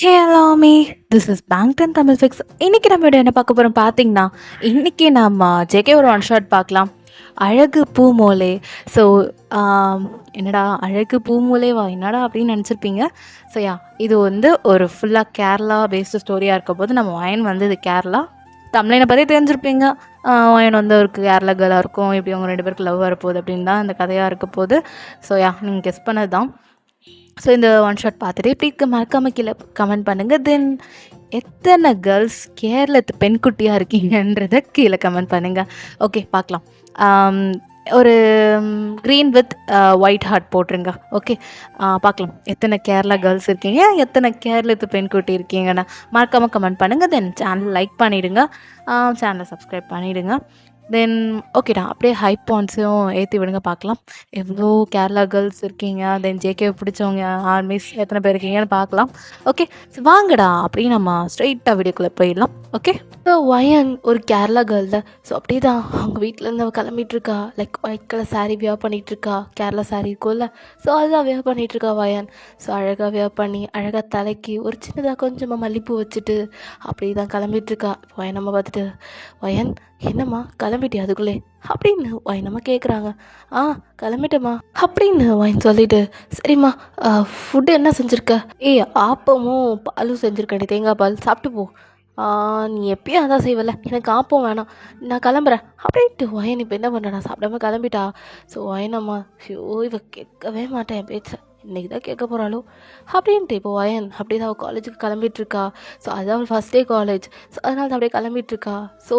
ஹேலாமி this is பேங்க்டன் Tamil fix. இன்னைக்கு நம்ம என்ன பார்க்க போகிறோம் பார்த்தீங்கன்னா, இன்னைக்கு நம்ம ஜேகே ஒரு ஒன் ஷாட் பார்க்கலாம். அழகு பூமோலே. ஸோ என்னடா அழகு பூமோலேவா என்னடா அப்படின்னு நினச்சிருப்பீங்க. ஸோ இது வந்து ஒரு ஃபுல்லாக கேரளா பேஸ்டு ஸ்டோரியாக இருக்க போது நம்ம வயன் வந்து இது கேரளா தமிழனை பற்றி தெரிஞ்சிருப்பீங்க. வயன் வந்து ஒரு கேரளா கேர்ளாக இருக்கும், இப்படி அவங்க ரெண்டு பேருக்கு லவ் வரப்போகுது அப்படின்னு தான் இந்த கதையாக இருக்க போகுது. ஸோ நீங்கள் கெஸ் பண்ணது தான். ஸோ இந்த ஒன் ஷாட் பார்த்துட்டு இப்படி மறக்காமல் கீழே கமெண்ட் பண்ணுங்கள். தென் எத்தனை கேர்ள்ஸ் கேரளத்து பெண்குட்டியாக இருக்கீங்கன்றதை கீழே கமெண்ட் பண்ணுங்கள். ஓகே பார்க்கலாம். ஒரு க்ரீன் வித் ஒயிட் ஹார்ட் போட்டுருங்க. ஓகே பார்க்கலாம் எத்தனை கேரளா கேர்ள்ஸ் இருக்கீங்க, எத்தனை கேரளத்து பெண்குட்டி இருக்கீங்கன்னு மறக்காமல் கமெண்ட் பண்ணுங்கள். தென் சேனல் லைக் பண்ணிவிடுங்க, சேனலை சப்ஸ்கிரைப் பண்ணிவிடுங்க. தென் ஓகேடா அப்படியே ஹை பாயிண்ட்ஸையும் ஏற்றி விடுங்க. பார்க்கலாம் எவ்வளோ கேரளா கேர்ள்ஸ் இருக்கீங்க. தென் ஜேகே பிடிச்சவங்க ஆர்மிஸ் எத்தனை பேர் இருக்கீங்கன்னு பார்க்கலாம். ஓகே வாங்கடா அப்படியே நம்ம ஸ்ட்ரெயிட்டாக வீடியோக்குள்ளே போயிடலாம். ஓகே ஸோ வயன் ஒரு கேரளா கேர்ள் தான். ஸோ அப்படி தான் அவங்க வீட்டிலேருந்து அவள் கிளம்பிட்டுருக்கா. Like white colour sari wear பண்ணிகிட்ருக்கா, கேரளா சாரீ இருக்கும்ல. ஸோ அதுதான் வியர் பண்ணிகிட்ருக்கா வயன். ஸோ அழகாக வியர் பண்ணி அழகாக தலைக்கு ஒரு சின்னதாக கொஞ்சமாக மல்லிப்பூ வச்சுட்டு அப்படி தான் கிளம்பிட்டுருக்கா. வயன் நம்ம பார்த்துட்டு, வயன் என்னம்மா கிளம்பிட்டியா அதுக்குள்ளே அப்படின்னு வயனம்மா கேட்குறாங்க. கிளம்பிட்டேம்மா அப்படின்னு வயன் சொல்லிட்டு, சரிம்மா ஃபுட்டு என்ன செஞ்சுருக்க? ஆப்பமும் பாலும் செஞ்சுருக்கேன், தேங்காய் பால் சாப்பிட்டு போ. நீ எப்பயும் அதான் செய்வல, எனக்கு ஆப்பம் வேணாம், நான் கிளம்புறேன் அப்படின்ட்டு வயன் இப்போ என்ன பண்ணுறேன், நான் சாப்பிடாம கிளம்பிட்டா. ஸோ வயனம்மா இவ கேட்கவே மாட்டேன் என் பேச்சை, இன்றைக்கி தான் கேட்க போகிறாளோ அப்படின்ட்டு இப்போ வயன் அப்படி தான் அவள் காலேஜுக்கு கிளம்பிட்டுருக்கா. ஸோ அதுதான் அவள் ஃபஸ்ட் டே காலேஜ். ஸோ அதனால தான் அப்படியே கிளம்பிட்டுருக்கா. ஸோ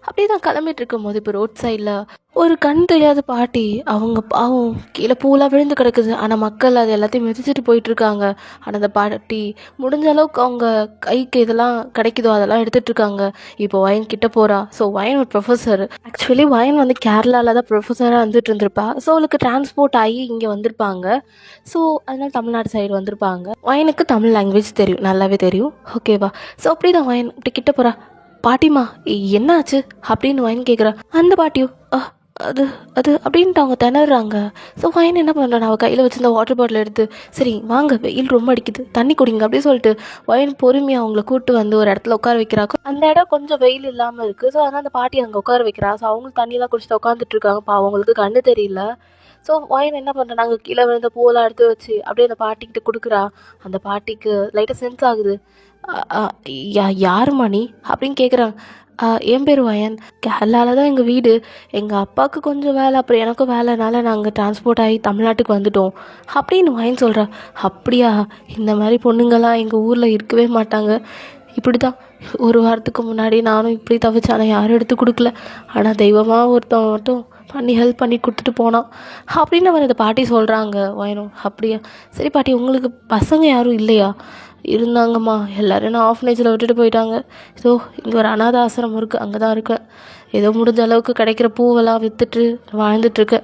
அப்படியே தான் கிளம்பிட்டுருக்கும் போது இப்போ ரோட் சைடில் ஒரு கண் தெரியாத பாட்டி, அவங்க பாவம் கீழே பூலாம் விழுந்து கிடக்குது. ஆனால் மக்கள் அது எல்லாத்தையும் மிதிச்சுட்டு போயிட்டுருக்காங்க. ஆனால் அந்த பாட்டி முடிஞ்ச அளவுக்கு அவங்க கைக்கு இதெல்லாம் கிடைக்குதோ அதெல்லாம் எடுத்துகிட்ருக்காங்க. இப்போ வயன் கிட்ட போகிறா. ஸோ வயன் ஒரு ப்ரொஃபஸர். ஆக்சுவலி வயன் வந்து கேரளாவில் தான் ப்ரொஃபஸராக வந்துட்டு இருந்திருப்பா. ஸோ அவளுக்கு டிரான்ஸ்போர்ட் ஆகி இங்கே வந்திருப்பாங்க. ஸோ அதனால தமிழ்நாடு சைடு வந்திருப்பாங்க. வயனுக்கு தமிழ் லாங்குவேஜ் தெரியும், நல்லாவே தெரியும். ஓகேவா? ஸோ அப்படி தான் வயன் இப்படி கிட்ட போகிறா. பாட்டிமா என்னாச்சு அப்படின்னு வயன் கேட்குறா. அந்த பாட்டியோ அது அது அப்படின்ட்டு அவங்க திணறாங்க. ஸோ வயன் என்ன பண்ணுறான், அவள் கையில் வச்சுருந்த வாட்டர் பாட்டில் எடுத்து, சரி வாங்க வெயில் ரொம்ப அடிக்குது தண்ணி குடிங்க அப்படின்னு சொல்லிட்டு வயன் பொறுமையாக அவங்கள கூப்பிட்டு வந்து ஒரு இடத்துல உட்கார வைக்கிறாங்க. அந்த இடம் கொஞ்சம் வெயில் இல்லாமல் இருக்குது. ஸோ அதனால் அந்த பாட்டி அங்கே உட்கார வைக்கிறா. ஸோ அவங்களுக்கு தண்ணியெலாம் குடிச்சிட்டு உட்காந்துட்டு இருக்காங்க. அவங்களுக்கு கண்ணு தெரியல. ஸோ வயன் என்ன பண்ணுறேன், நாங்கள் கீழே விழுந்த பூவெல்லாம் எடுத்து வச்சு அப்படியே அந்த பாட்டிக்கிட்ட கொடுக்குறா. அந்த பாட்டிக்கு லைட்டாக சென்ஸ் ஆகுது. யாருமா நீ அப்படின்னு கேட்குறாங்க. என் பேர் வயன், கேரளாவில் தான் எங்கள் வீடு. எங்கள் அப்பாவுக்கு கொஞ்சம் வேலை, அப்புறம் எனக்கும் வேலைனால நாங்கள் டிரான்ஸ்போர்ட் ஆகி தமிழ்நாட்டுக்கு வந்துட்டோம் அப்படின்னு வயன் சொல்கிறா. அப்படியா, இந்த மாதிரி பொண்ணுங்கள்லாம் எங்கள் ஊரில் இருக்கவே மாட்டாங்க. இப்படி தான் ஒரு வாரத்துக்கு முன்னாடி நானும் இப்படி தவிச்சேன், ஆனால் யாரும் எடுத்து கொடுக்கல. ஆனால் தெய்வமாக ஒருத்தவன் மட்டும் பண்ணி ஹெல்ப் பண்ணி கொடுத்துட்டு போனான் அப்படின்னு அவர் அந்த பாட்டி சொல்கிறாங்க. வயனும் அப்படியா, சரி பாட்டி உங்களுக்கு பசங்க யாரும் இல்லையா? இருந்தாங்கம்மா, எல்லோரும் நான் ஆஃப்னேஜில் விட்டுட்டு போயிட்டாங்க. ஸோ இங்கே ஒரு அனாதை ஆசிரமம் இருக்குது, அங்கே தான் இருக்கேன். ஏதோ முடிஞ்ச அளவுக்கு கிடைக்கிற பூவெல்லாம் விற்றுட்டு வாழ்ந்துட்டுருக்கேன்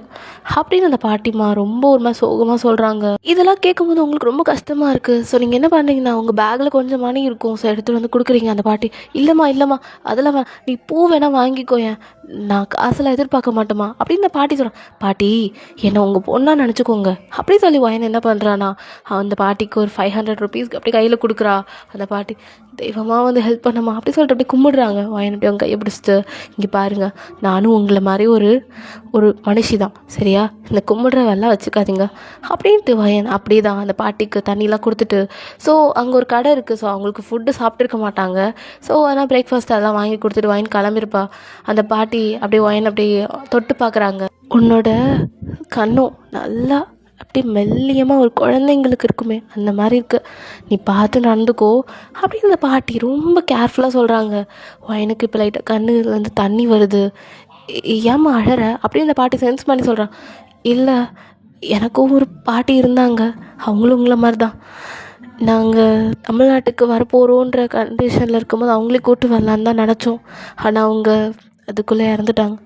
அப்படின்னு அந்த பாட்டிம்மா ரொம்ப ஒரு மாதிரி சோகமாக சொல்கிறாங்க. இதெல்லாம் கேட்கும்போது உங்களுக்கு ரொம்ப கஷ்டமாக இருக்குது. ஸோ நீங்கள் என்ன பண்ணுறீங்கன்னா, உங்கள் பேக்கில் கொஞ்சம் மணி இருக்கும், ஸோ எடுத்துகிட்டு வந்து கொடுக்குறீங்க. அந்த பாட்டி, இல்லைம்மா அதெல்லாம் நீ பூ வேணால் வாங்கிக்கோயேன், நான் காசெல்லாம் எதிர்பார்க்க மாட்டேம்மா அப்படின்னு அந்த பாட்டி சொல்கிறேன். பாட்டி என்னை உங்கள் பொண்ணாக நினச்சிக்கோங்க அப்படி சொல்லி வயன் என்ன பண்ணுறான்னா, அந்த பாட்டிக்கு ஒரு 500 ருபீஸ்க்கு அப்படி கையில் கொடுக்குறா. அந்த பாட்டி தெய்வமாக வந்து ஹெல்ப் பண்ணமா அப்படி சொல்லிட்டு அப்படி கும்பிடுறாங்க. வயன் அப்படி அவங்க கையை பிடிச்சிட்டு, இங்கே பாருங்க, நானும் உங்களை மாதிரி ஒரு மனுஷி தான், சரியா? இந்த கும்பிடுற வேலைலாம் வச்சுக்காதீங்க அப்படின்ட்டு வயன் அப்படியே தான் அந்த பாட்டிக்கு தண்ணிலாம் கொடுத்துட்டு, ஸோ அங்கே ஒரு கடை இருக்குது. ஸோ அவங்களுக்கு ஃபுட்டு சாப்பிட்ருக்க மாட்டாங்க. ஸோ அதனால் பிரேக்ஃபாஸ்ட் அதெல்லாம் வாங்கி கொடுத்துட்டு வயன் கிளம்பிருப்பா. அந்த பாட்டி அப்படியே வயன் அப்படியே தொட்டு பார்க்குறாங்க. உன்னோட கண்ணும் நல்லா அப்படி மெல்லியமாக ஒரு குழந்தைங்களுக்கு இருக்குமே அந்த மாதிரி இருக்குது, நீ பார்த்து நடந்துக்கோ அப்படின்னு அந்த பாட்டி ரொம்ப கேர்ஃபுல்லாக சொல்கிறாங்க. எனக்கு இப்போ லைட்டாக கண்ணுலேருந்து தண்ணி வருது, ஏம்மா அழற அப்படின்னு அந்த பாட்டி சென்ஸ் பண்ணி சொல்கிறான். இல்லை, எனக்கும் ஒரு பாட்டி இருந்தாங்க, அவங்களும் உங்களை மாதிரி தான். நாங்கள் தமிழ்நாட்டுக்கு வரப்போகிறோன்ற கண்டிஷனில் இருக்கும்போது அவங்களே கூப்பிட்டு வரலான்னு தான் நினச்சோம். ஆனால் அவங்க அதுக்குள்ளே இறந்துட்டாங்க.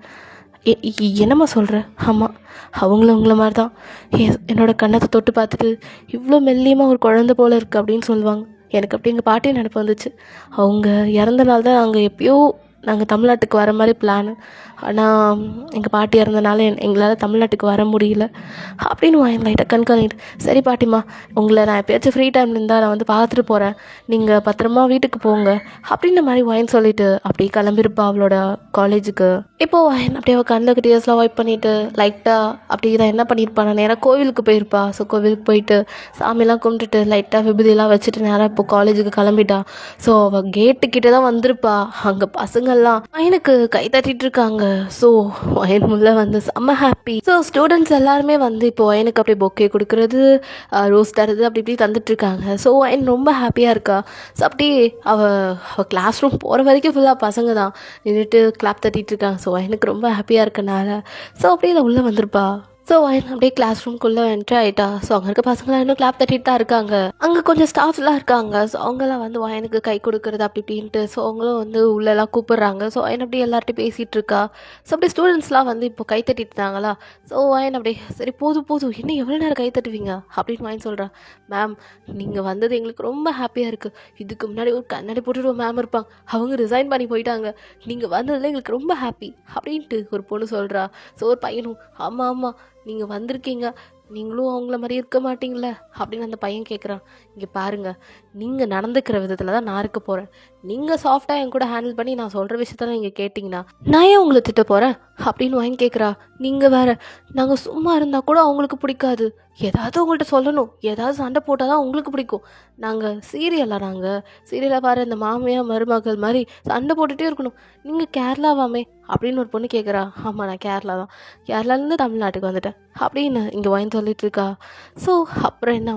என்னம்மா சொல்கிற? ஆமாம், அவங்களும் உங்களை மாதிரி தான். என்னோடய கண்ணத்தை தொட்டு பார்த்துட்டு இவ்வளோ மெல்லியமாக ஒரு குழந்தை போல் இருக்குது அப்படின்னு சொல்லுவாங்க. எனக்கு அப்படி எங்கள் பாட்டி நினைப்பு வந்துச்சு. அவங்க இறந்த நாள் தான் நாங்கள் எப்பயோ நாங்கள் தமிழ்நாட்டுக்கு வர மாதிரி பிளானு. ஆனால் எங்கள் பாட்டி இறந்தனால எங்களால் தமிழ்நாட்டுக்கு வர முடியல அப்படின்னு வாயின் லைட்டாக கண் கலங்கிட்டு, சரி பாட்டிம்மா, உங்களை நான் எப்பயாச்சும் ஃப்ரீ டைம் இருந்தால் நான் வந்து பார்த்துட்டு போகிறேன், நீங்கள் பத்திரமா வீட்டுக்கு போங்க அப்படின்ற மாதிரி வாயின் சொல்லிட்டு அப்படியே கிளம்பிருப்பா அவளோட காலேஜுக்கு. இப்போது வாயின் அப்படியே அவள் கண்ணில் டீயர்ஸ்லாம் வைப் பண்ணிவிட்டு லைட்டாக அப்படியே தான் என்ன பண்ணியிருப்பா, நான் நேராக கோவிலுக்கு போயிருப்பா. ஸோ கோவிலுக்கு போயிட்டு சாமியெல்லாம் கும்பிட்டுட்டு லைட்டாக விபூதியெல்லாம் வச்சுட்டு நேராக இப்போ காலேஜுக்கு கிளம்பிட்டா. ஸோ அவள் கேட்டுக்கிட்டே தான் வந்திருப்பா. அங்கே பசங்கள்லாம் எனக்கு கை தட்டிட்டு இருக்காங்க. ஸோ ஒயன் முல்லை வந்து செம்ம ஹாப்பி. ஸோ ஸ்டூடெண்ட்ஸ் எல்லாருமே வந்து இப்போ ஒயனுக்கு அப்படியே பொக்கே கொடுக்குறது, ரோஸ் தருது, அப்படி இப்படி தந்துட்டுருக்காங்க. ஸோ ஒயன் ரொம்ப ஹாப்பியாக இருக்கா. ஸோ அப்படியே அவள் கிளாஸ் ரூம் போகிற வரைக்கும் ஃபுல்லாக பசங்க தான் நின்றுட்டு கிளாப் தட்டிட்டு இருக்காங்க. ஸோ எனக்கு ரொம்ப ஹாப்பியாக இருக்கனால ஸோ அப்படியே உள்ளே வந்திருப்பா. ஸோ வயன் அப்படியே கிளாஸ் ரூம்குள்ளே என்ட்ரு ஆகிட்டா. ஸோ அங்கே இருக்க பசங்களாம் இன்னும் கிளாப் தட்டிட்டு தான் இருக்காங்க. அங்கே கொஞ்சம் ஸ்டாஃப்லாம் இருக்காங்க. ஸோ அவங்களாம் வந்து வயனுக்கு கை கொடுக்குறது அப்படி இப்படின்ட்டு. ஸோ அவங்களும் வந்து உள்ளெல்லாம் கூப்பிட்றாங்க. ஸோ வயன் அப்படியே எல்லார்ட்டையும் பேசிகிட்டு இருக்கா. ஸோ அப்படியே ஸ்டூடெண்ட்ஸ்லாம் வந்து இப்போ கை தட்டிட்டு இருந்தாங்களா. ஸோ வயன் அப்படியே சரி போதும் இன்னும் எவ்வளோ நேரம் கை தட்டுவீங்க அப்படின்னு வயன் சொல்கிறா. மேம், நீங்கள் வந்தது எங்களுக்கு ரொம்ப ஹாப்பியாக இருக்குது. இதுக்கு முன்னாடி ஒரு கண்ணாடி போட்டுட்டு ஒரு மேம் இருப்பாங்க, அவங்க ரிசைன் பண்ணி போயிட்டாங்க. நீங்கள் வந்ததில் எங்களுக்கு ரொம்ப ஹாப்பி அப்படின்ட்டு ஒரு பொண்ணு சொல்கிறா. ஸோ ஒரு பையனும் ஆமாம் ஆமாம், நீங்கள் வந்திருக்கீங்க, நீங்களும் அவங்கள மாதிரி இருக்க மாட்டீங்களே அப்படின்னு அந்த பையன் கேட்குறான். இங்கே பாருங்கள், நீங்கள் நடந்துக்கிற விதத்தில் தான் நான் இருக்க போகிறேன். நீங்கள் சாஃப்டாக என் கூட ஹேண்டில் பண்ணி நான் சொல்கிற விஷயத்தெல்லாம் நீங்கள் கேட்டிங்கன்னா நான் ஏன் உங்களை திட்ட போகிறேன் அப்படின்னு வாங்கி கேட்குறா. நீங்கள் வேறு, நாங்கள் சும்மா இருந்தால் கூட அவங்களுக்கு பிடிக்காது, ஏதாவது உங்கள்கிட்ட சொல்லணும், ஏதாவது சண்டை போட்டால் தான் உங்களுக்கு பிடிக்கும். நாங்கள் சீரியலாக பாரு, இந்த மாமியார் மருமகள் மாதிரி சண்டை போட்டுகிட்டே இருக்கணும். நீங்கள் கேரளாவாமே அப்படின்னு ஒரு பொண்ணு கேட்குறா. ஆமாம், நான் கேரளா தான், கேரளாலேருந்து தமிழ்நாட்டுக்கு வந்துட்டேன் அப்படின்னு இங்கே வாங்கி சொல்லிட்டு இருக்கா. ஸோ அப்புறம் என்ன,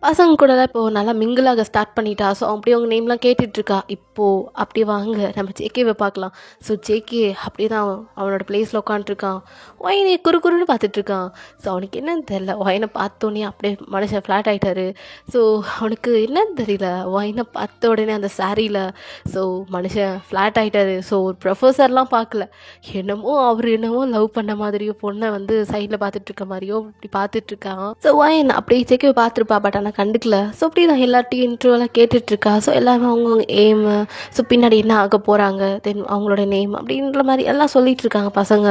பசங்க கூட தான் இப்போது நல்லா மிங்கிளாக ஸ்டார்ட் பண்ணிட்டா. ஸோ அப்படியே அவங்க நேம்லாம் கேட்டுட்ருக்கா. இப்போது அப்படியே வாங்க நம்ம ஜேகேவை பார்க்கலாம். ஸோ ஜேகே அப்படியே தான் அவனோட பிளேஸில் உட்காந்துருக்கான். ஒயனை குறுன்னு பார்த்துட்ருக்கான். ஸோ அவனுக்கு என்னன்னு தெரில, ஒயனை பார்த்தோன்னே அப்படியே மனுஷன் ஃப்ளாட் ஆகிட்டாரு. ஸோ அவனுக்கு என்னன்னு தெரியல, ஒயனை பார்த்த உடனே அந்த சாரியில் ஸோ மனுஷன் ஃப்ளாட் ஆகிட்டாரு. ஸோ ஒரு ப்ரொஃபஸர்லாம் பார்க்கல, அவர் என்னமோ லவ் பண்ண மாதிரியோ பொண்ணை வந்து சைடில் பார்த்துட்டு இருக்க மாதிரியோ இப்படி பார்த்துட்ருக்கான். ஸோ ஒயன் அப்படியே ஜேகேவை பார்த்துருப்பா, பட் ஆனால் கண்டுக்கல. ஸோ அப்படி நான் எல்லார்ட்டையும் இன்டர்வியூலாம் கேட்டுட்ருக்கா. ஸோ எல்லாருமே அவங்கவுங்க எய்மு, ஸோ பின்னாடி என்ன ஆக போகிறாங்க, தென் அவங்களோட நேம் அப்படின்ற மாதிரி எல்லாம் சொல்லிகிட்டு இருக்காங்க பசங்க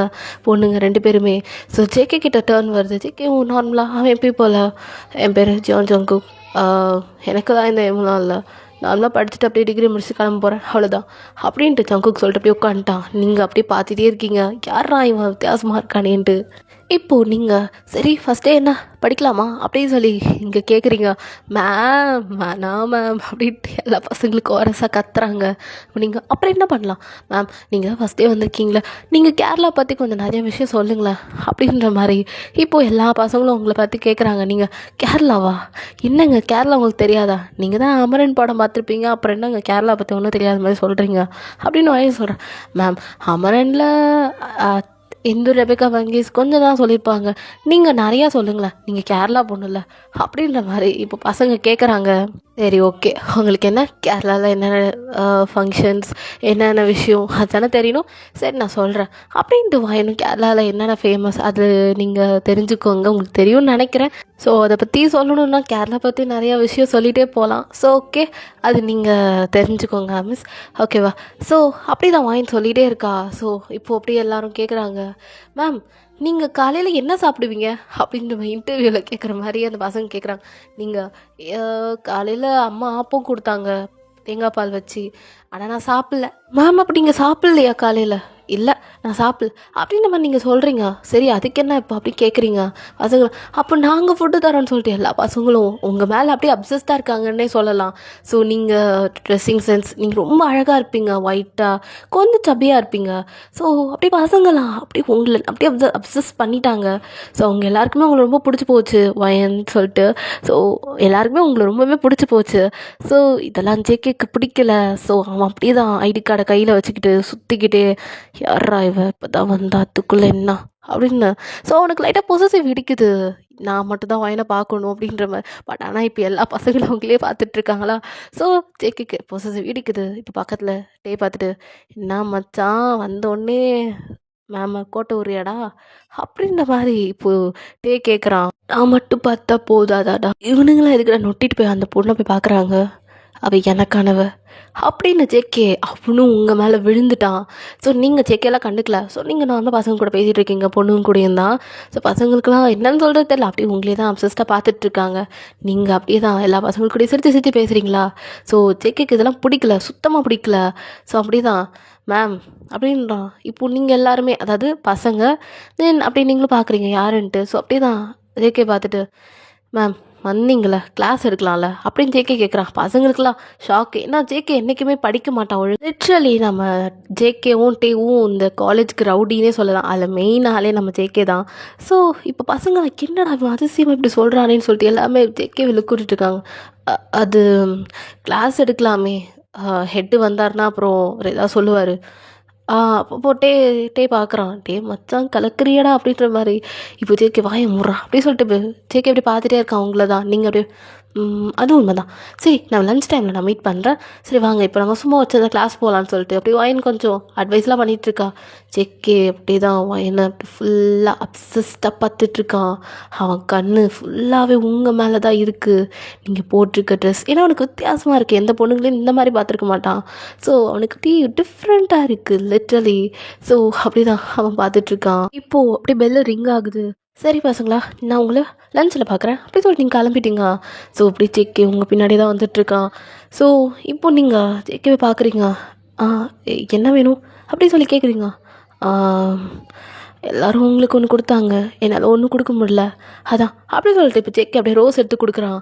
பொண்ணுங்க 2 பேருமே. ஸோ ஜேகே கிட்ட டர்ன் வருது. ஜேகேவும் நார்மலாக அவன் எப்படி போல், என் பேர் ஜங்குக், எனக்கு தான் இந்த எம்லாம் இல்லை, நார்மலாக படிச்சுட்டு அப்படியே டிகிரி முடிச்சு கிளம்ப போகிறேன், அவ்வளோதான் அப்படின்ட்டு ஜங்குக் சொல்லிட்டு அப்படியே உட்காந்துட்டான். நீங்கள் அப்படியே பார்த்துட்டே இருக்கீங்க, யாரா இவன் வித்தியாசமாக இருக்கானேன்ட்டு. இப்போது நீங்கள் சரி ஃபஸ்ட்டே என்ன படிக்கலாமா அப்படின்னு சொல்லி இங்கே கேட்குறீங்க. மேம் அப்படின்ட்டு எல்லா பசங்களுக்கும் கோரஸாக கத்துறாங்க. நீங்கள் அப்புறம் என்ன பண்ணலாம் மேம், நீங்கள் ஃபஸ்ட்டே வந்திருக்கீங்களே, நீங்கள் கேரளா பற்றி கொஞ்சம் நிறைய விஷயம் சொல்லுங்களேன் அப்படின்ற மாதிரி இப்போது எல்லா பசங்களும் உங்களை பற்றி கேட்குறாங்க. நீங்கள் கேரளாவா, என்னங்க கேரளா உங்களுக்கு தெரியாதா, நீங்கள் தான் அமரன் படம் பார்த்துருப்பீங்க, அப்புறம் என்னங்க கேரளா பற்றி ஒன்றும் தெரியாத மாதிரி சொல்கிறீங்க அப்படின்னு வாங்கி சொல்கிறேன். மேம், அமரனில் இந்து ரெபேக்கா வங்கீஸ் கொஞ்சம் தான் சொல்லியிருப்பாங்க, நீங்கள் நிறையா சொல்லுங்களேன், நீங்கள் கேரளா பொண்ணுல்ல அப்படின்ற மாதிரி இப்போ பசங்க கேட்குறாங்க. சரி ஓகே, உங்களுக்கு என்ன கேரளாவில் என்னென்ன ஃபங்க்ஷன்ஸ் என்னென்ன விஷயம் அதுதானே தெரியணும், சரி நான் சொல்கிறேன் அப்படின்ட்டு வாயணும். கேரளாவில் என்னென்ன ஃபேமஸ் அது நீங்கள் தெரிஞ்சுக்கோங்க, உங்களுக்கு தெரியும்னு நினைக்கிறேன். ஸோ அதை பற்றி சொல்லணுன்னா கேரளா பற்றி நிறையா விஷயம் சொல்லிகிட்டே போகலாம். ஸோ ஓகே, அது நீங்கள் தெரிஞ்சுக்கோங்க மிஸ், ஓகேவா. ஸோ அப்படி தான் வாயின் சொல்லிகிட்டே இருக்கா. ஸோ இப்போது அப்படியே எல்லோரும் கேட்குறாங்க, மேம் நீங்கள் காலையில் என்ன சாப்பிடுவீங்க அப்படின்ற இன்டர்வியூவில் கேட்குற மாதிரி அந்த பசங்க கேட்குறாங்க. நீங்கள் காலையில் அம்மா ஆப்பம் கொடுத்தாங்க தேங்காய் பால் வச்சு, ஆனால் நான் சாப்பிட்ல. மேம், அப்படி நீங்கள் சாப்பிட்லையா காலையில்? இல்லை, நான் சாப்பிடல அப்படின்ற மாதிரி நீங்கள் சொல்கிறீங்க. சரி அதுக்கு என்ன இப்போ அப்படி கேட்குறீங்க பசங்களை, அப்போ நாங்கள் ஃபுட்டு தரோன்னு சொல்லிட்டு எல்லா பசங்களும் உங்கள் மேலே அப்படியே அப்சஸ்டாக இருக்காங்கன்னே சொல்லலாம். ஸோ நீங்கள் ட்ரெஸ்ஸிங் சென்ஸ், நீங்கள் ரொம்ப அழகாக இருப்பீங்க, ஒயிட்டாக கொஞ்சம் சப்பியாக இருப்பீங்க. ஸோ அப்படியே பசங்களாம் அப்படியே உங்களை அப்படியே அப்சஸ் பண்ணிட்டாங்க. ஸோ அவங்க எல்லாருக்குமே உங்களை ரொம்ப பிடிச்சி போச்சு வயன்னு சொல்லிட்டு. ஸோ எல்லாருக்குமே உங்களை ரொம்பவே பிடிச்சி போச்சு. ஸோ இதெல்லாம் ஜேகேக்கு பிடிக்கல. ஸோ அவன் அப்படியே தான் ஐடி கார்டை கையில் வச்சுக்கிட்டு சுற்றிக்கிட்டே, யாரா இவ இப்போ தான் வந்தா அதுக்குள்ளே என்ன அப்படின்னு. ஸோ அவனுக்கு லைட்டாக பொசசிவ் இடிக்குது, நான் மட்டும் தான் வயனை பார்க்கணும் அப்படின்ற மாதிரி. பட் ஆனால் இப்போ எல்லா பசங்களும் அவங்களே பார்த்துட்ருக்காங்களா. ஸோ ஜேகேக்கு பொசசிவ் இடிக்குது. இப்போ பக்கத்தில் டே பார்த்துட்டு, என்ன மச்சான் வந்தோடனே மேம் கோட்டை உரியாடா அப்படின்ற மாதிரி இப்போது டே கேட்குறான். நான் மட்டும் பார்த்தா போதாதாடா, இவனுங்களாம் எதுக்குடா நொட்டிட்டு போய் அந்த பொண்ணை போய் பார்க்குறாங்க அவள் எனக்கானவ அப்படின்னு ஜேகே அவனும் உங்கள் மேலே விழுந்துட்டான். ஸோ நீங்கள் ஜேகேலாம் கண்டுக்கல. ஸோ நீங்கள் நார்மலாக பசங்க கூட பேசிகிட்டு இருக்கீங்க, பொண்ணுங்க கூடயும் தான். ஸோ பசங்களுக்குலாம் என்னன்னு சொல்கிறது தெரியல, அப்படியே உங்களே தான் அப்சஸ்டாக பார்த்துட்ருக்காங்க. நீங்கள் அப்படியே தான் எல்லா பசங்க கூடயும் சிரித்து சிரித்து பேசுகிறீங்களா. ஸோ ஜேகேக்கு இதெல்லாம் பிடிக்கல, சுத்தமாக பிடிக்கல. ஸோ அப்படி தான் மேம் அப்படின்றான். இப்போ நீங்கள் எல்லாருமே, அதாவது பசங்க தென் அப்படி நீங்களும் பார்க்குறீங்க யாருன்ட்டு. ஸோ அப்படியே தான் ஜேகே பார்த்துட்டு, மேம் வந்தீங்களே கிளாஸ் எடுக்கலாம்ல அப்படின்னு ஜேகே கேட்குறான். பசங்களுக்குலாம் ஷாக்கு. ஏன்னா ஜேகே என்றைக்குமே படிக்க மாட்டான் ஒழுங்கு. லிட்ரலி நம்ம ஜேகேவும் டேவும் இந்த காலேஜுக்கு ரவுடினே சொல்லலாம். அதில் மெயின் ஆளே நம்ம ஜேகே தான். ஸோ இப்போ பசங்க என்னடா இவன் அதிசயமாக இப்படி சொல்கிறானேன்னு சொல்லிட்டு எல்லாமே ஜேகே விழுக்கூட்டிட்டு இருக்காங்க. அது கிளாஸ் எடுக்கலாமே, ஹெட்டு வந்தார்னா அப்புறம் அவர் ஏதாவது சொல்லுவார். அப்போ டே பார்க்குறான். மச்சான் கலக்குறியடா அப்படின்ற மாதிரி. இப்போ ஜேகே வாயை மூடுறான் அப்படின்னு சொல்லிட்டு ஜேகே அப்படி பார்த்துட்டே இருக்கான். அவங்கள தான் நீங்கள் அப்படியே அதுவும் உண்மை தான். சரி நான் லஞ்ச் டைமில் நான் மீட் பண்ணுறேன். சரி வாங்க இப்போ நம்ம சும்மா வச்சு கிளாஸ் போகலான்னு சொல்லிட்டு அப்படி வாயின் கொஞ்சம் அட்வைஸ்லாம் பண்ணிகிட்ருக்கா. ஜேகே அப்படி தான் வாயினை அப்படி ஃபுல்லாக அப்சஸ்டாக பார்த்துட்ருக்கான். அவன் கண்ணு ஃபுல்லாகவே உங்கள் மேலே தான் இருக்குது. நீங்கள் போட்டிருக்க ட்ரெஸ் ஏன்னா அவனுக்கு வித்தியாசமாக இருக்குது. எந்த பொண்ணுங்களையும் இந்த மாதிரி பார்த்துருக்க மாட்டான். ஸோ அவனுக்கு டிஃப்ரெண்ட்டாக இருக்குது லிட்ரலி. ஸோ அப்படி தான் அவன் பார்த்துட்ருக்கான். இப்போது அப்படியே பெல்லு ரிங் ஆகுது. சரி பசங்களா, நான் உங்களை லஞ்சில் பார்க்குறேன் அப்படி சொல்லிட்டு நீங்கள் கிளம்பிட்டீங்க. ஸோ அப்படி ஜேகே உங்கள் பின்னாடி தான் வந்துட்டுருக்கான். ஸோ இப்போ நீங்கள் ஜேகேவை பார்க்குறீங்க. என்ன வேணும் அப்படி சொல்லி கேட்குறீங்க. எல்லோரும் உங்களுக்கு ஒன்று கொடுத்தாங்க, என்னால் ஒன்றும் கொடுக்க முடியல, அதான் அப்படி சொல்லிட்டு இப்போ ஜேகே அப்படியே ரோஸ் எடுத்து கொடுக்குறான்.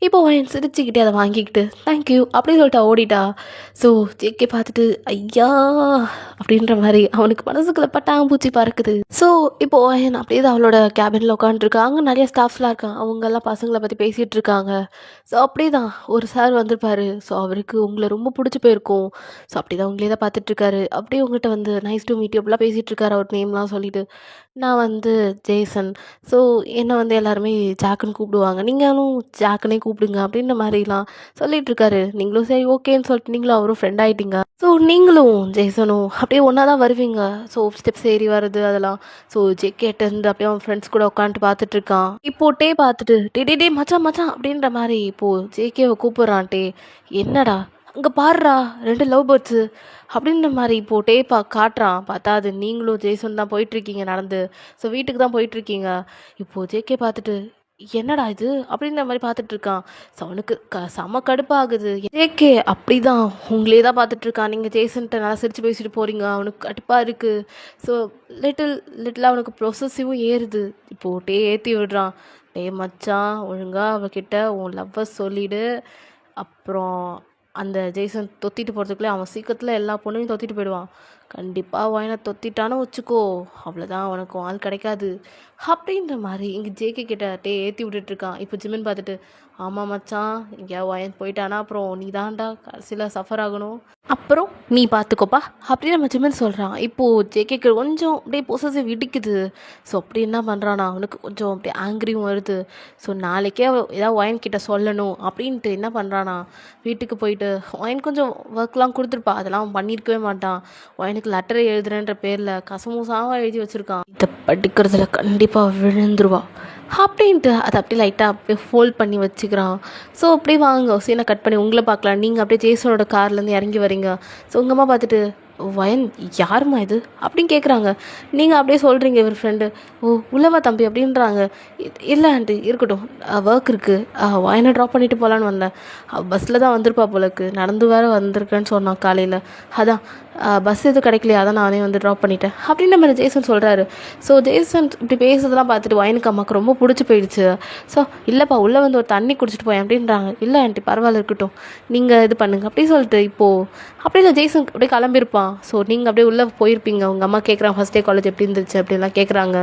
இப்போ அவன் சிரிச்சுக்கிட்டே அதை வாங்கிக்கிட்டு தேங்க்யூ அப்படி சொல்லிட்டு ஓடிட்டா. ஸோ ஜேகே பார்த்துட்டு ஐயா அப்படின்ற மாதிரி அவனுக்கு மனசுக்குள்ளே பட்டாம்பூச்சி பறக்குது. ஸோ இப்போது அவன் அப்படியே தான் அவளோட கேபினில் உட்காந்துருக்கான். அங்கே நிறைய ஸ்டாஃப்ஸ்லாம் இருக்காங்க. அவங்கெல்லாம் பசங்களை பற்றி பேசிகிட்டு இருக்காங்க. ஸோ அப்படியே தான் ஒரு சார் வந்திருப்பார். ஸோ அவருக்கு உங்களை ரொம்ப பிடிச்சி போயிருக்கும். ஸோ அப்படி தான் உங்களே தான் பார்த்துட்ருக்காரு. அப்படியே உங்கள்கிட்ட வந்து நைஸ் டு மீட் யூ அப்படிலாம் பேசிகிட்டு இருக்காரு. அவர் நேம்லாம் சொல்லிட்டு நான் வந்து ஜேசன். ஸோ என்னை வந்து எல்லாருமே ஜாக்குன்னு கூப்பிடுவாங்க, நீங்களும் ஜாக்குனே கூப்பிடுங்க அப்படின்ற மாதிரிலாம் சொல்லிட்டு இருக்காரு. நீங்களும் சரி ஓகேன்னு சொல்லிட்டு நீங்களும் அவரும் ஃப்ரெண்ட் ஆகிட்டீங்க. ஸோ நீங்களும் ஜேசனும் அப்படியே ஒன்றா தான் வருவீங்க. ஸோ ஸ்டெப்ஸ் ஏறி வருது அதெல்லாம். ஸோ ஜேகேட்டேருந்து அப்படியே அவன் ஃப்ரெண்ட்ஸ் கூட உட்காந்துட்டு பார்த்துட்ருக்கான். இப்போது டே பார்த்துட்டு டே மச்சான் மச்சான் அப்படின்ற மாதிரி இப்போது ஜேகேவை கூப்பிட்றான். என்னடா அங்கே பாடுறா 2 லவ் பேர்ட்ஸு அப்படின்ற மாதிரி இப்போது காட்டுறான். பார்த்தா அது நீங்களும் ஜேசன் தான் போயிட்டுருக்கீங்க நடந்து. ஸோ வீட்டுக்கு தான் போயிட்டுருக்கீங்க. இப்போது ஜேகே பார்த்துட்டு என்னடா இது அப்படின்ற மாதிரி பார்த்துட்ருக்கான். ஸோ அவனுக்கு செம கடுப்பாகுது. ஜேகே அப்படி தான் உங்களே தான் பார்த்துட்ருக்கான். நீங்கள் ஜேசன்கிட்ட நல்லா சிரித்து பேசிட்டு போகிறீங்க, அவனுக்கு கடுப்பாக இருக்குது. ஸோ லிட்டிலாக அவனுக்கு ப்ரொசஸிவும் ஏறுது. இப்போது ஏற்றி விடுறான். மச்சான் ஒழுங்காக அவகிட்ட உன் லவ்வை சொல்லிவிடு. அப்புறம் அந்த ஜேசன் தொத்திட்டு போகிறதுக்குள்ளே அவன் சீக்கிரத்தில் எல்லா பொண்ணையும் தொத்திட்டு போயிடுவான். கண்டிப்பாக வாயினை தொத்திட்டானு வச்சுக்கோ, அவ்வளோதான் அவனுக்கு ஆள் கிடைக்காது அப்படின்ற மாதிரி இங்கே ஜேகே கிட்ட ஏற்றி விட்டுட்ருக்கான். இப்போ ஜிமின் பார்த்துட்டு ஆமாம் மச்சான், எங்கேயா வாயன் போயிட்டானா அப்புறம் நீ தான்டா கடைசியில் சஃபர் ஆகணும், அப்புறம் நீ பார்த்துக்கோப்பா அப்படின்னு நம்ம ஜிமின் சொல்கிறான். இப்போது ஜேகேக்கு கொஞ்சம் அப்படியே பொசசிவ் இடிக்குது. ஸோ அப்படி என்ன பண்ணுறானா அவனுக்கு கொஞ்சம் அப்படியே ஆங்க்ரியும் வருது. ஸோ நாளைக்கே ஏதாவது ஒயன் கிட்ட சொல்லணும் அப்படின்ட்டு என்ன பண்ணுறானா வீட்டுக்கு போயிட்டு ஒயன் கொஞ்சம் ஒர்க்லாம் கொடுத்துருப்பா, அதெல்லாம் அவன் பண்ணியிருக்கவே மாட்டான். ஒயனுக்கு லெட்டரை எழுதுறேன்ற பேரில் கசமுசாவாக எழுதி வச்சுருக்கான். இதை படிக்கிறதுல கண்டிப்பாக விழுந்துருவா அப்படின்ட்டு அதை அப்படியே லைட்டாக அப்படியே ஃபோல்ட் பண்ணி வச்சுக்கிறான். ஸோ அப்படியே வாங்க சீனை கட் பண்ணி உங்களை பார்க்கலாம். நீங்கள் அப்படியே ஜேசனோட கார்லேருந்து இறங்கி வரீங்க. ஸோ உங்கள் அம்மா பார்த்துட்டு வயன் யாருமா இது அப்படின்னு கேட்குறாங்க. நீங்கள் அப்படியே சொல்கிறீங்க இவர் ஃப்ரெண்டு. ஓ உள்ளவா தம்பி அப்படின்றாங்க. இல்லை ஆண்டி இருக்கட்டும், ஒர்க் இருக்குது, வயனை ட்ராப் பண்ணிவிட்டு போகலான்னு வந்தேன். பஸ்ஸில் தான் வந்திருப்பா போலக்கு, நடந்து வேறு வந்திருக்கேன்னு சொன்னான் காலையில், அதான் பஸ் எதுவும் கிடைக்கலையா, அதான் நானே வந்து ட்ராப் பண்ணிட்டேன் அப்படின்னு நம்ம ஜேசன் சொல்கிறாரு. ஸோ ஜேசன் இப்படி பேசுறதெல்லாம் பார்த்துட்டு வயனுக்கு அம்மாவுக்கு ரொம்ப பிடிச்சி போயிடுச்சு. ஸோ இல்லைப்பா உள்ளே வந்து ஒரு தண்ணி குடிச்சிட்டு போயேன் அப்படின்றாங்க. இல்லை ஆண்டி பரவாயில்ல இருக்கட்டும், நீங்கள் இது பண்ணுங்க அப்படின்னு சொல்லிட்டு இப்போது அப்படியே ஜேசன் அப்படியே கிளம்பியிருப்பான். ஸோ நீங்கள் அப்படியே உள்ளே போயிருப்பீங்க. உங்கள் அம்மா கேட்குறாங்க ஃபஸ்ட் டே காலேஜ் எப்படி இருந்துச்சு அப்படின்லாம் கேட்குறாங்க.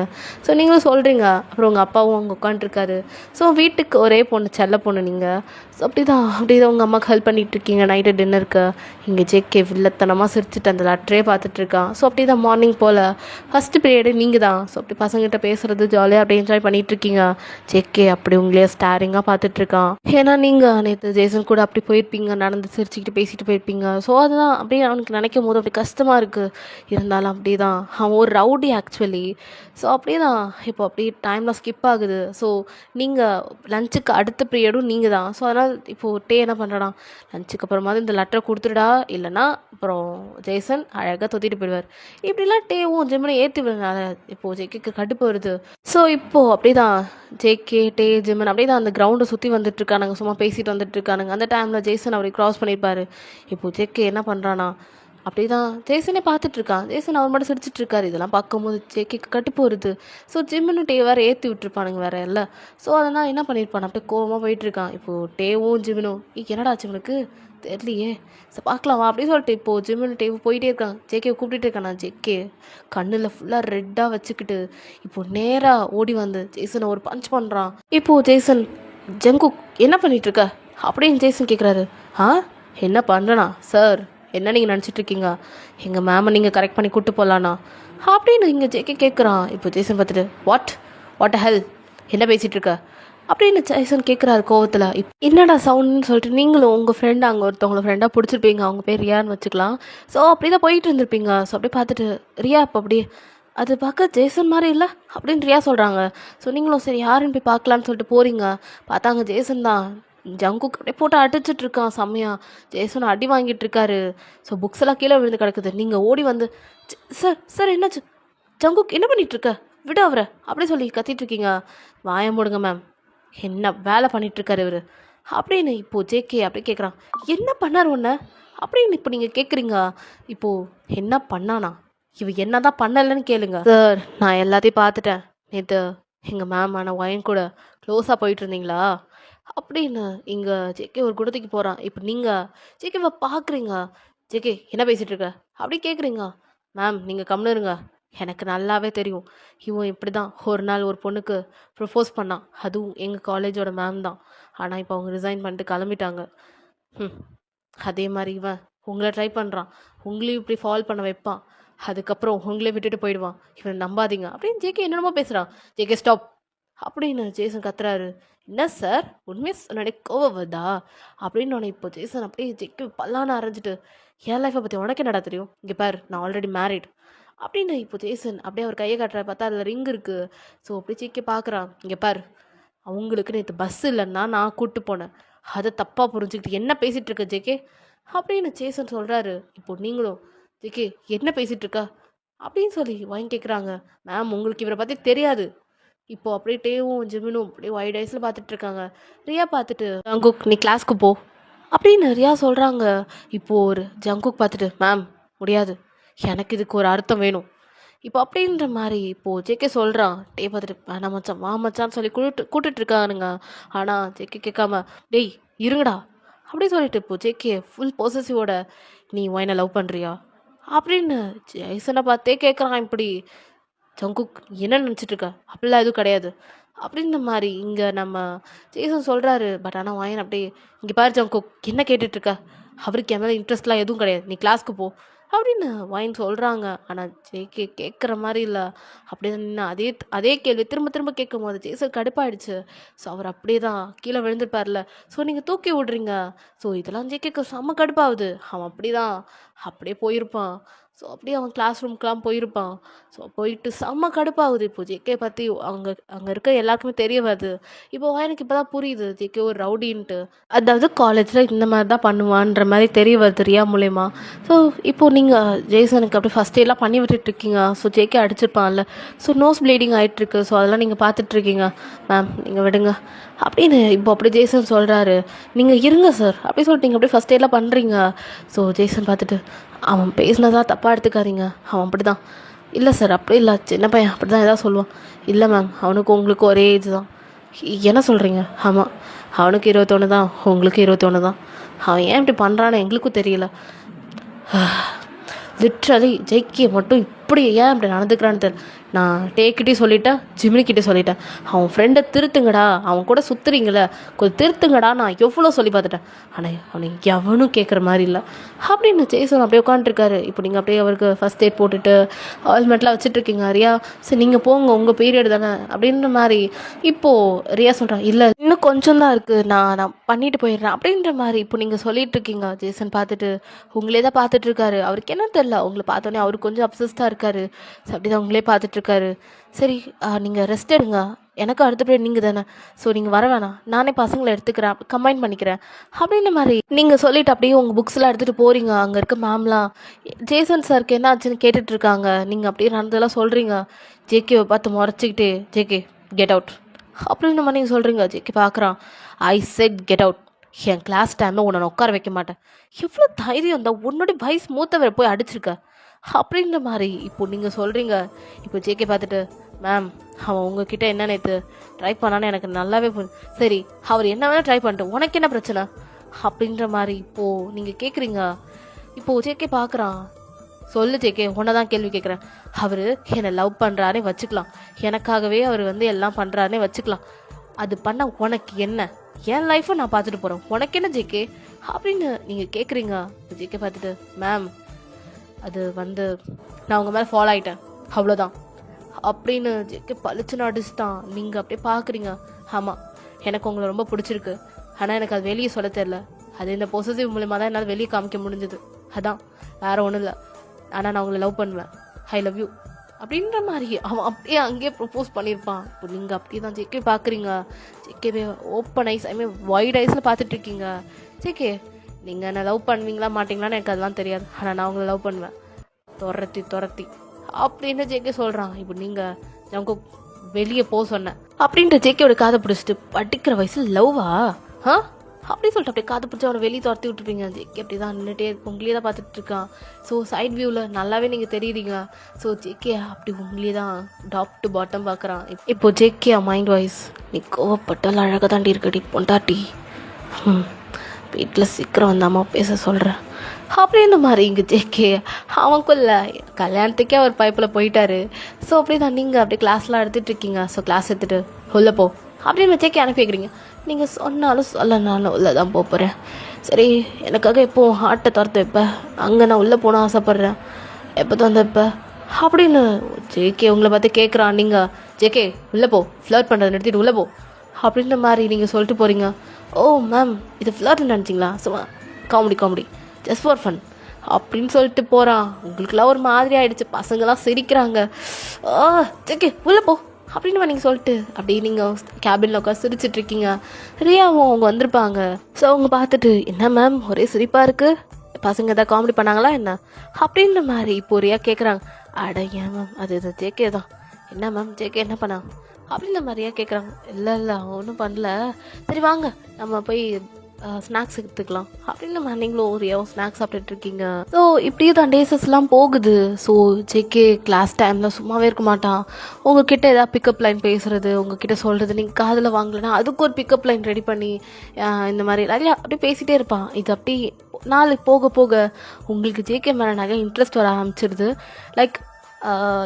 ஸோ நீங்களும் சொல்கிறீங்க. அப்புறம் உங்கள் அப்பாவும் அங்கே உட்காந்துருக்காரு. ஸோ வீட்டுக்கு ஒரே பொண்ணு, செல்ல பொண்ணு நீங்கள். ஸோ அப்படி தான் உங்கள் அம்மாவுக்கு ஹெல்ப் பண்ணிகிட்ருக்கீங்க நைட்டு டின்னருக்கு. இங்கே ஜேகே வில்லத்தனமாக சிரிச்சுட்டு அந்த லெட்டரே பார்த்துட்ருக்கான். ஸோ அப்படி தான் மார்னிங் போல் ஃபஸ்ட்டு பீரியடு நீங்கள் தான். ஸோ அப்படி பசங்கிட்ட பேசுகிறது ஜாலியாக அப்படியே என்ஜாய் பண்ணிகிட்ருக்கீங்க. ஜேகே அப்படி உங்களே ஸ்டாரிங்காக பார்த்துட்ருக்கான். ஏன்னா நீங்கள் நேற்று ஜேசன் கூட அப்படி போயிருப்பீங்க, நடந்து சிரிச்சுக்கிட்டு பேசிட்டு போயிருப்பீங்க. ஸோ அதுதான் அப்படியே அவனுக்கு நினைக்கும் போது அப்படி கஷ்டமாக இருக்குது. இருந்தாலும் அப்படி தான் அவன் ஒரு ரவுடி ஆக்சுவலி. ஸோ அப்படியே தான் இப்போ அப்படியே டைம்லாம் ஸ்கிப் ஆகுது. ஸோ நீங்கள் லஞ்சுக்கு அடுத்த பீரியடும் நீங்கள் தான். ஸோ அதனால் இப்போது டே என்ன பண்ணுறானா, லஞ்சுக்கு அப்புறமாவது இந்த லெட்டரை கொடுத்துடுடா, இல்லைன்னா அப்புறம் ஜெய்சன் அழகாக தொத்திட்டு போயிடுவார். இப்படிலாம் டேவும் ஜெமினை ஏற்றி விடுறதுனால இப்போது ஜேகேக்கு கடுப்பு வருது. ஸோ இப்போது அப்படி தான் ஜேகே டே ஜெமின் அப்படியே தான் அந்த கிரவுண்டை சுற்றி வந்துட்டுருக்கானுங்க, சும்மா பேசிட்டு வந்துட்டுருக்கானுங்க. அந்த டைமில் ஜெய்சன் அப்படி க்ராஸ் பண்ணியிருப்பார். இப்போது ஜேகே என்ன பண்ணுறானா, அப்படி தான் ஜேசனே பார்த்துட்ருக்கான். ஜேசன் அவர் மட்டும் சிரிச்சிட்டு இருக்காரு. இதெல்லாம் பார்க்கும்போது ஜேகேக்கு கடுப்பு வருது. ஸோ ஜிம்முன்னு டே வேறு ஏற்றி விட்டுருப்பானுங்க வேறு இல்லை. ஸோ அதனால் என்ன பண்ணியிருப்பான், அப்படியே கோவமாக போயிட்டுருக்கான். இப்போது டேவும் ஜிம்முனும் என்னடா ஜிம்முனுக்கு தெரியலையே, ஸோ பார்க்கலாம் வா அப்படின்னு சொல்லிட்டு இப்போது ஜிம்முன்னு டேவும் போயிட்டே இருக்கான். ஜேகேவை கூப்பிட்டுட்டு இருக்கான். நான் ஜேகே கண்ணில் ஃபுல்லாக ரெட்டாக வச்சுக்கிட்டு இப்போது நேராக ஓடி வந்து ஜேசனை ஒரு பஞ்ச் பண்ணுறான். இப்போது ஜேசன் ஜங்குக் என்ன பண்ணிகிட்ருக்க அப்படின்னு ஜேசன் கேட்குறாரு. என்ன பண்ணுறேனா சார், என்ன நீங்கள் நினச்சிட்ருக்கீங்க, எங்கள் மேமை நீங்கள் கரெக்ட் பண்ணி கூப்பிட்டு போகலாண்ணா அப்படின்னு இங்கே ஜேகே கேட்குறான். இப்போ ஜேசன் பார்த்துட்டு வாட் ஹெல் என்ன பேசிகிட்டு இருக்க அப்படின்னு ஜேசன் கேட்குறாரு கோவத்தில். என்னடா சவுண்டுன்னு சொல்லிட்டு நீங்களும் உங்கள் ஃப்ரெண்டு அங்கே ஒருத்தவங்கள ஃப்ரெண்டாக பிடிச்சிருப்பீங்க, அவங்க பேர் ரியான்னு வச்சுக்கலாம். ஸோ அப்படி தான் போயிட்டு இருந்திருப்பீங்க. ஸோ அப்படியே பார்த்துட்டு ரியா இப்போ அப்படியே அது பார்க்க ஜேசன் மாதிரி இல்லை அப்படின்னு ரியா சொல்கிறாங்க. ஸோ நீங்களும் சரி யாருன்னு போய் பார்க்கலான்னு சொல்லிட்டு போகிறீங்க. பார்த்தாங்க ஜேசன் தான் ஜங்குக் அப்படியே போட்டு அடிச்சிட்டு இருக்கான் செம்மையா. ஜேசன் அடி வாங்கிட்டு இருக்காரு. ஸோ புக்ஸ் எல்லாம் கீழே விழுந்து கிடக்குது. நீங்கள் ஓடி வந்து சார் என்னாச்சு ஜங்குக் என்ன பண்ணிட்டு இருக்க, விடு அவரை அப்படி சொல்லி கத்திட்டு இருக்கீங்க. வாய மூடுங்க மேம், என்ன வேலை பண்ணிட்டு இருக்காரு இவர் அப்படின்னு இப்போது ஜேகே அப்படி கேட்குறான். என்ன பண்ணார் ஒன்று அப்படின்னு இப்போ நீங்கள் கேட்குறீங்க. இப்போது என்ன பண்ணானா, இவ என்ன தான் பண்ணலைன்னு கேளுங்க. சார் நான் எல்லாத்தையும் பார்த்துட்டேன். நேற்று எங்கள் மேம் ஆனால் ஒயன் கூட க்ளோஸாக போயிட்டு இருந்தீங்களா அப்படின்னு இங்கே ஜேகே ஒரு குடத்துக்கு போகிறான். இப்போ நீங்கள் ஜேகேவை பார்க்குறீங்க. ஜேகே என்ன பேசிகிட்டு இருக்க அப்படி கேட்குறீங்க. மேம் நீங்கள் கம்முன்னு இருங்க, எனக்கு நல்லாவே தெரியும் இவன் இப்படி தான் ஒரு நாள் ஒரு பொண்ணுக்கு ப்ரப்போஸ் பண்ணான், அதுவும் எங்கள் காலேஜோட மேம் தான். ஆனால் இப்போ அவங்க ரிசைன் பண்ணிட்டு கிளம்பிட்டாங்க. அதே மாதிரி இவன் உங்களை ட்ரை பண்ணுறான், உங்களையும் இப்படி ஃபால் பண்ண வைப்பான், அதுக்கப்புறம் உங்களே விட்டுட்டு போயிடுவான். இவன் நம்பாதீங்க அப்படின்னு ஜேகே என்னென்னமோ பேசுகிறான். ஜேகே ஸ்டாப் அப்படின்னு ஜேசன் கத்துறாரு. என்ன சார் உண்மையாக சொன்னாலே கோவம் வருதா அப்படின்னு உடனே இப்போ ஜேசன் அப்படியே ஜேகே பல்லான அரைஞ்சிட்டு, என் லைஃப்பை பற்றி உனக்கு என்னடா தெரியும், இங்கே பார் நான் ஆல்ரெடி மேரிட் அப்படின்னு இப்போ ஜேசன் அப்படியே அவர் கையை காட்டுற பார்த்தா அதில் ரிங் இருக்குது. ஸோ அப்படியே ஜேகே பார்க்குறான். இங்கே பார் அவங்களுக்கு நேற்று பஸ் இல்லைன்னா நான் கூப்பிட்டு போனேன், அதை தப்பாக புரிஞ்சுக்கிட்டு என்ன பேசிகிட்டு இருக்க ஜேகே அப்படின்னு ஜேசன் சொல்கிறாரு. இப்போ நீங்களும் ஜேகே என்ன பேசிகிட்டு இருக்கா அப்படின்னு சொல்லி வாங்கி கேட்குறாங்க. மேம் உங்களுக்கு இவரை பற்றி தெரியாது. இப்போ அப்படியே டேவும் ஜிமினும் அப்படியே ஒயிட் ஐஸில் பார்த்துட்டு இருக்காங்க. ரியா பார்த்துட்டு ஜங்குக் நீ கிளாஸ்க்கு போ அப்படின்னு ரியா சொல்கிறாங்க. இப்போது ஒரு ஜங்குக் பார்த்துட்டு மேம் முடியாது, எனக்கு இதுக்கு ஒரு அர்த்தம் வேணும் இப்போ அப்படின்ற மாதிரி இப்போது ஜேகே சொல்கிறான். டே பார்த்துட்டு வேணாம் மச்சான் வா மச்சான்னு சொல்லி கூட்டிட்டு இருக்கானுங்க. ஆனால் ஜேகே கேட்காம டேய் இருங்கடா அப்படி சொல்லிட்டு இப்போ ஜேகே ஃபுல் பொசசிவோட நீ ஒயனை லவ் பண்ணுறியா அப்படின்னு ஜெய்சனை பார்த்தே கேட்குறான். இப்படி ஜங்குக் என்ன நினச்சிட்ருக்க, அப்படிலாம் எதுவும் கிடையாது அப்படின்ற மாதிரி இங்கே நம்ம ஜேசன் சொல்கிறாரு. பட் ஆனால் வாயன் அப்படியே இங்கே பாரு ஜங்குக் என்ன கேட்டுட்ருக்க, அவருக்கு என் மேலே இன்ட்ரெஸ்ட்லாம் எதுவும் கிடையாது, நீ கிளாஸ்க்கு போ அப்படின்னு வாயின் சொல்கிறாங்க. ஆனால் ஜேகே கேட்குற மாதிரி இல்லை. அப்படியே தான் நின்று அதே கேள்வி திரும்ப திரும்ப கேட்கும் போது ஜேசன் கடுப்பாயிடுச்சு. ஸோ அவர் அப்படியே தான் கீழே விழுந்துருப்பார்ல. ஸோ நீங்கள் தூக்கி விட்றீங்க. ஸோ இதெல்லாம் ஜேகேக்கு செம்ம கடுப்பாகுது. அவன் அப்படி தான் அப்படியே போயிருப்பான். ஸோ அப்படியே அவன் கிளாஸ் ரூம்க்கெலாம் போயிருப்பான். ஸோ போயிட்டு செம்ம கடுப்பாகுது. இப்போ ஜேகே பற்றி அங்கே இருக்க எல்லாருக்குமே தெரிய வருது. இப்போ எனக்கு இப்போ தான் புரியுது ஜேகே ஒரு ரவுடின்ட்டு. அதாவது காலேஜில் இந்த மாதிரி தான் பண்ணுவான்ற மாதிரி தெரிய வருது ரியா மூலயமா. ஸோ இப்போது நீங்கள் ஜேசனுக்கு அப்படியே ஃபஸ்ட் எல்லாம் பண்ணி விட்டுட்ருக்கீங்க. ஸோ ஜேகே அடிச்சிருப்பான்ல. ஸோ நோஸ் ப்ளீடிங் ஆகிட்டுருக்கு. ஸோ அதெல்லாம் நீங்கள் பார்த்துட்ருக்கீங்க. மேம் நீங்கள் விடுங்க அப்படின்னு இப்போ அப்படியே ஜேசன் சொல்கிறாரு. நீங்கள் இருங்க சார் அப்படி சொல்லிட்டு நீங்கள் அப்படியே ஃபஸ்ட் எல்லாம் பண்ணுறீங்க. ஸோ ஜேசன் பார்த்துட்டு அவன் பேசினதா தப்பாக எடுத்துக்காதீங்க, அவன் அப்படி தான். இல்லை சார் அப்படி இல்லை, சின்ன பையன் அப்படி தான் எதாவது சொல்லுவான். இல்லை மேம் அவனுக்கு உங்களுக்கு ஒரே ஏஜ் தான். என்ன சொல்கிறீங்க? ஆமாம் அவனுக்கு 21 தான், உங்களுக்கு 21 தான். அவன் ஏன் இப்படி பண்ணுறான்னு எங்களுக்கும் தெரியல. லிட்ரலி ஜேகே மட்டும் எப்படி ஏன் அப்படி நடந்துக்கிறான்னு தெரியல. நான் டேக்கிட்டே சொல்லிட்டேன், ஜிமினிக்கிட்டே சொல்லிட்டேன், அவன் ஃப்ரெண்டை திருத்துங்கடா, அவன் கூட சுற்றுறீங்களே கொஞ்சம் திருத்துங்கடா, நான் எவ்வளோ சொல்லி பார்த்துட்டேன், ஆனால் அவனை எவனும் கேட்குற மாதிரி இல்லை அப்படின்னு ஜேசன் அப்படியே உட்காந்துருக்காரு. இப்போ நீங்கள் அப்படியே அவருக்கு ஃபஸ்ட் எய்ட் போட்டுட்டு ஆயில்மெண்ட்லாம் வச்சுட்ருக்கீங்க. ரியா சரி நீங்கள் போங்க, உங்கள் பீரியட் தானே அப்படின்ற மாதிரி. இப்போது ரியா சொல்கிறான், இல்லை இன்னும் கொஞ்சம் தான் இருக்குது, நான் பண்ணிட்டு போயிடுறேன் அப்படின்ற மாதிரி. இப்போ நீங்கள் சொல்லிட்டு இருக்கீங்க. ஜேசன் பார்த்துட்டு உங்களே தான் பார்த்துட்டு இருக்காரு. அவருக்கு என்ன தெரியல, உங்களை பார்த்தோன்னே அவருக்கு கொஞ்சம் அப்சஸ்டாக இருக்காரு. ஸோ அப்படி தான் உங்களே பார்த்துட்ருக்காரு. சரி நீங்கள் ரெஸ்ட் எடுங்க, எனக்கு அடுத்த பீரியட் நீங்கள் தானே, ஸோ நீங்கள் வர வேணாம், நானே பசங்களை எடுத்துக்கிறேன், கம்பைன் பண்ணிக்கிறேன் அப்படின்ற மாதிரி நீங்கள் சொல்லிட்டு அப்படியே உங்கள் புக்ஸ்லாம் எடுத்துகிட்டு போகிறீங்க. அங்கே இருக்க மேம்லாம் ஜேசன் சாருக்கு என்ன ஆச்சுன்னு கேட்டுட்ருக்காங்க. நீங்கள் அப்படியே நடந்ததெல்லாம் சொல்கிறீங்க. ஜேகேவை பார்த்து முறைச்சிக்கிட்டு, ஜேகே கெட் அவுட் அப்படின்ற மாதிரி நீங்கள் சொல்கிறீங்க. ஜேகே பார்க்குறான். ஐ செட் கெட் அவுட், என் கிளாஸ் டைமில் உன்னை உட்கார வைக்க மாட்டேன். எவ்வளோ தைரியம் தான், உன்னோட வயசு மூத்தவரை போய் அடிச்சிருக்க அப்படின்ற மாதிரி இப்போ நீங்கள் சொல்கிறீங்க. இப்போ ஜேகே பார்த்துட்டு, மேம் அவன் உங்ககிட்ட என்ன நேற்று ட்ரை பண்ணான்னு எனக்கு நல்லாவே சரி, அவர் என்ன வேணால் ட்ரை பண்ணிட்டு உனக்கு என்ன பிரச்சனை அப்படின்ற மாதிரி இப்போது நீங்கள் கேட்குறீங்க. இப்போது ஜேகே பார்க்குறான். சொல்லு ஜேகே, உன்னை தான் கேள்வி கேட்குறேன். அவர் என்னை லவ் பண்ணுறாரே வச்சுக்கலாம், எனக்காகவே அவர் எல்லாம் பண்ணுறாருனே வச்சுக்கலாம், அது பண்ண உனக்கு என்ன, என் லைஃப்பை நான் பார்த்துட்டு போகிறேன், உனக்கு என்ன ஜேகே அப்படின்னு நீங்கள் கேட்குறீங்க. ஜேகே பார்த்துட்டு, மேம் அது நான் உங்கள் மேலே ஃபாலோ ஆகிட்டேன் அவ்வளோதான் அப்படின்னு ஜேகே பளிச்சுன்னு அடிச்சுட்டான். நீங்கள் அப்படியே பார்க்குறீங்க. ஆமாம் எனக்கு உங்களை ரொம்ப பிடிச்சிருக்கு, ஆனால் எனக்கு அது வெளியே சொல்ல தெரில, அது இந்த பொசசிவ் மூலிமா தான் என்னால் வெளியே காமிக்க முடிஞ்சது, அதான் வேறு ஒன்றும் இல்லை, ஆனால் நான் உங்களை லவ் பண்ணுவேன், ஐ லவ் யூ அப்படின்ற மாதிரி அவன் அப்படியே அங்கேயே ப்ரப்போஸ் பண்ணியிருப்பான். இப்போ நீங்கள் அப்படியே தான் ஜேகே பார்க்குறீங்க. ஜேகேவே ஓப்பன் ஐஸ், ஐ மீன் வைட் ஐஸில் பார்த்துட்ருக்கீங்க. ஜேகே நீங்கள் என்ன லவ் பண்ணுவீங்களா மாட்டிங்களான்னு எனக்கு அதெல்லாம் தெரியாது, ஆனால் நான் உங்களை லவ் பண்ணுவேன், துரத்தி அப்படின்னு ஜேகே சொல்கிறான். இப்போ நீங்கள் அவங்க வெளியே போக சொன்னேன் அப்படின்ட்டு ஜேகேவோட காதை பிடிச்சிட்டு, படிக்கிற வயசில் லவ்வா அப்படி சொல்லிட்டு அப்படியே காதை பிடிச்சி அவனை வெளியே துரத்தி விட்டுருப்பீங்க. ஜேகே அப்படி தான் நின்றுட்டே உங்களே தான் பார்த்துட்டு இருக்கான். ஸோ சைட் வியூவில் நல்லாவே நீங்கள் தெரியுறீங்க. ஸோ ஜேகே அப்படி உங்களே தான் டாப் டு பாட்டம் பார்க்குறான். இப்போ ஜேகே மைண்ட் வாய்ஸ், நீ கோவப்பட்டால் அழகாக தாண்டி இருக்கடி பொண்டாட்டி, வீட்டில் சீக்கிரம் வந்தாமா பேச சொல்கிறேன் அப்படின்ற மாதிரி. இங்கே ஜேகே அவனுக்குள்ள கல்யாணத்துக்கே அவர் பைப்பில் போயிட்டாரு. ஸோ அப்படி தான் நீங்கள் அப்படியே கிளாஸ்லாம் எடுத்துகிட்டு இருக்கீங்க. ஸோ கிளாஸ் எடுத்துகிட்டு உள்ள போ அப்படின்னு ஜேகே அனுப்பி வைக்கிறீங்க. நீங்கள் சொன்னாலும் சொல்லனாலும் உள்ளே தான் போகிறேன். சரி எனக்காக எப்போது ஹார்ட்டை திறந்து வைப்பேன், அங்கே நான் உள்ளே போன ஆசைப்பட்றேன், எப்போ திறந்து வைப்பேன் அப்படின்னு ஜேகே உங்களை பார்த்து கேட்குறான். நீங்கள் ஜேகே உள்ளே போ, ஃப்ளர்ட் பண்ணுறதை நிறுத்திட்டு உள்ளே போ அப்படின்ற மாதிரி நீங்கள் சொல்லிட்டு போகிறீங்க. ஓ மேம் இது ஃப்ளர்ட்னு நினச்சிங்களா, சும்மா காமெடி ஜஸ்ட் ஃபார் ஃபன் அப்படின்னு சொல்லிட்டு போகிறான். உங்களுக்குலாம் ஒரு மாதிரி ஆகிடுச்சு, பசங்களாம் சிரிக்கிறாங்க. ஜேகே உள்ளே போ அப்படின்னு நீங்கள் சொல்லிட்டு அப்படியே நீங்கள் கேபினில் உட்காந்து சிரிச்சிட்ருக்கீங்க. ரியாவும் அவங்க வந்திருப்பாங்க. ஸோ அவங்க பார்த்துட்டு, என்ன மேம் ஒரே சிரிப்பாக இருக்குது, பசங்க எதாவது காமெடி பண்ணாங்களா என்ன அப்படின்ற மாதிரி இப்போ ரியா கேட்குறாங்க. அட ஏன் மேம் அது ஜேகே தான், என்ன மேம் ஜேகே என்ன பண்ணா அப்படின்ற மாதிரியா கேட்குறாங்க. இல்லை ஒன்றும் பண்ணல, சரி வாங்க நம்ம போய் ஸ்நாக்ஸ் எடுத்துக்கலாம் அப்படின்னு மாதிரி நீங்களும் ரியாவும் ஸ்நாக்ஸ் சாப்பிட்டுட்ருக்கீங்க. ஸோ இப்படியே தான் டேஸஸ்லாம் போகுது. ஸோ ஜேகே கிளாஸ் டைமில் சும்மாவே இருக்க மாட்டான். உங்ககிட்ட ஏதாவது பிக்கப் லைன் பேசுகிறது, உங்ககிட்ட சொல்கிறது நீங்கள் காதில் வாங்கலைன்னா அதுக்கு ஒரு பிக்கப் லைன் ரெடி பண்ணி இந்த மாதிரி நிறையா அப்படியே பேசிகிட்டே இருப்பான். இது அப்படி நாளைக்கு போக போக உங்களுக்கு ஜேகே மேலே நிறைய இன்ட்ரெஸ்ட் வர ஆரம்பிச்சிடுது. லைக்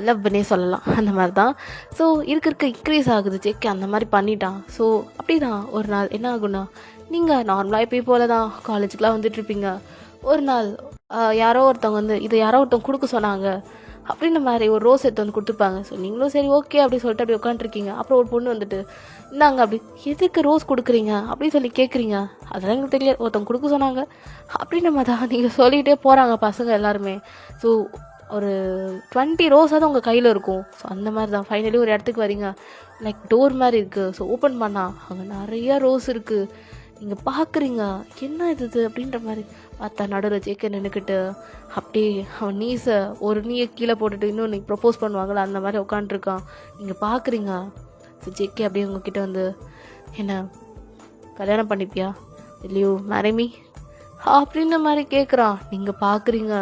லவ்னே சொல்லலாம், அந்த மாதிரி தான். ஸோ இருக்க இன்க்ரீஸ் ஆகுது. ஜேகே அந்த மாதிரி பண்ணிட்டான். ஸோ அப்படி தான் ஒரு நாள் என்ன ஆகுன்னா, நீங்கள் நார்மலாக எப்பயும் போல தான் காலேஜுக்கெலாம் வந்துட்டுருப்பீங்க. ஒரு நாள் யாரோ ஒருத்தவங்க இதை யாரோ ஒருத்தவங்க கொடுக்க சொன்னாங்க அப்படின்ற மாதிரி ஒரு ரோஸ் எடுத்து வந்து கொடுத்துருப்பாங்க. ஸோ நீங்களும் சரி ஓகே அப்படி சொல்லிட்டு அப்படி உட்காந்துருக்கீங்க. அப்புறம் ஒரு பொண்ணு வந்துட்டு, இந்தாங்க அப்படி எதுக்கு ரோஸ் கொடுக்குறீங்க அப்படின்னு சொல்லி கேட்குறீங்க. அதெல்லாம் எங்களுக்கு தெரியல, ஒருத்தவங்க கொடுக்க சொன்னாங்க அப்படின்ற மாதிரி தான் நீங்கள் சொல்லிகிட்டே போகிறாங்க பசங்க எல்லாருமே. ஸோ ஒரு 20 ரோஸாவது உங்கள் கையில் இருக்கும். ஸோ அந்த மாதிரி தான் ஃபைனலி ஒரு இடத்துக்கு வரீங்க. லைக் டோர் மாதிரி இருக்குது. ஸோ ஓப்பன் பண்ணால் அங்கே நிறையா ரோஸ் இருக்குது. நீங்கள் பார்க்குறீங்க, என்ன இது அப்படின்ற மாதிரி பார்த்தா நடுவில் ஜேகே நின்றுக்கிட்டு அப்படியே அவன் நீஸை ஒரு நீயை கீழே போட்டுட்டு இன்னும் நீங்கள் ப்ரப்போஸ் பண்ணுவாங்களா அந்த மாதிரி உட்காண்ட்ருக்கான். நீங்கள் பார்க்குறீங்க. ஸோ ஜேகே அப்படியே உங்ககிட்ட வந்து, என்ன கல்யாணம் பண்ணிப்பியா, இல்லையோ மேரேமி அப்படின்ற மாதிரி கேட்குறான். நீங்கள் பார்க்குறீங்க,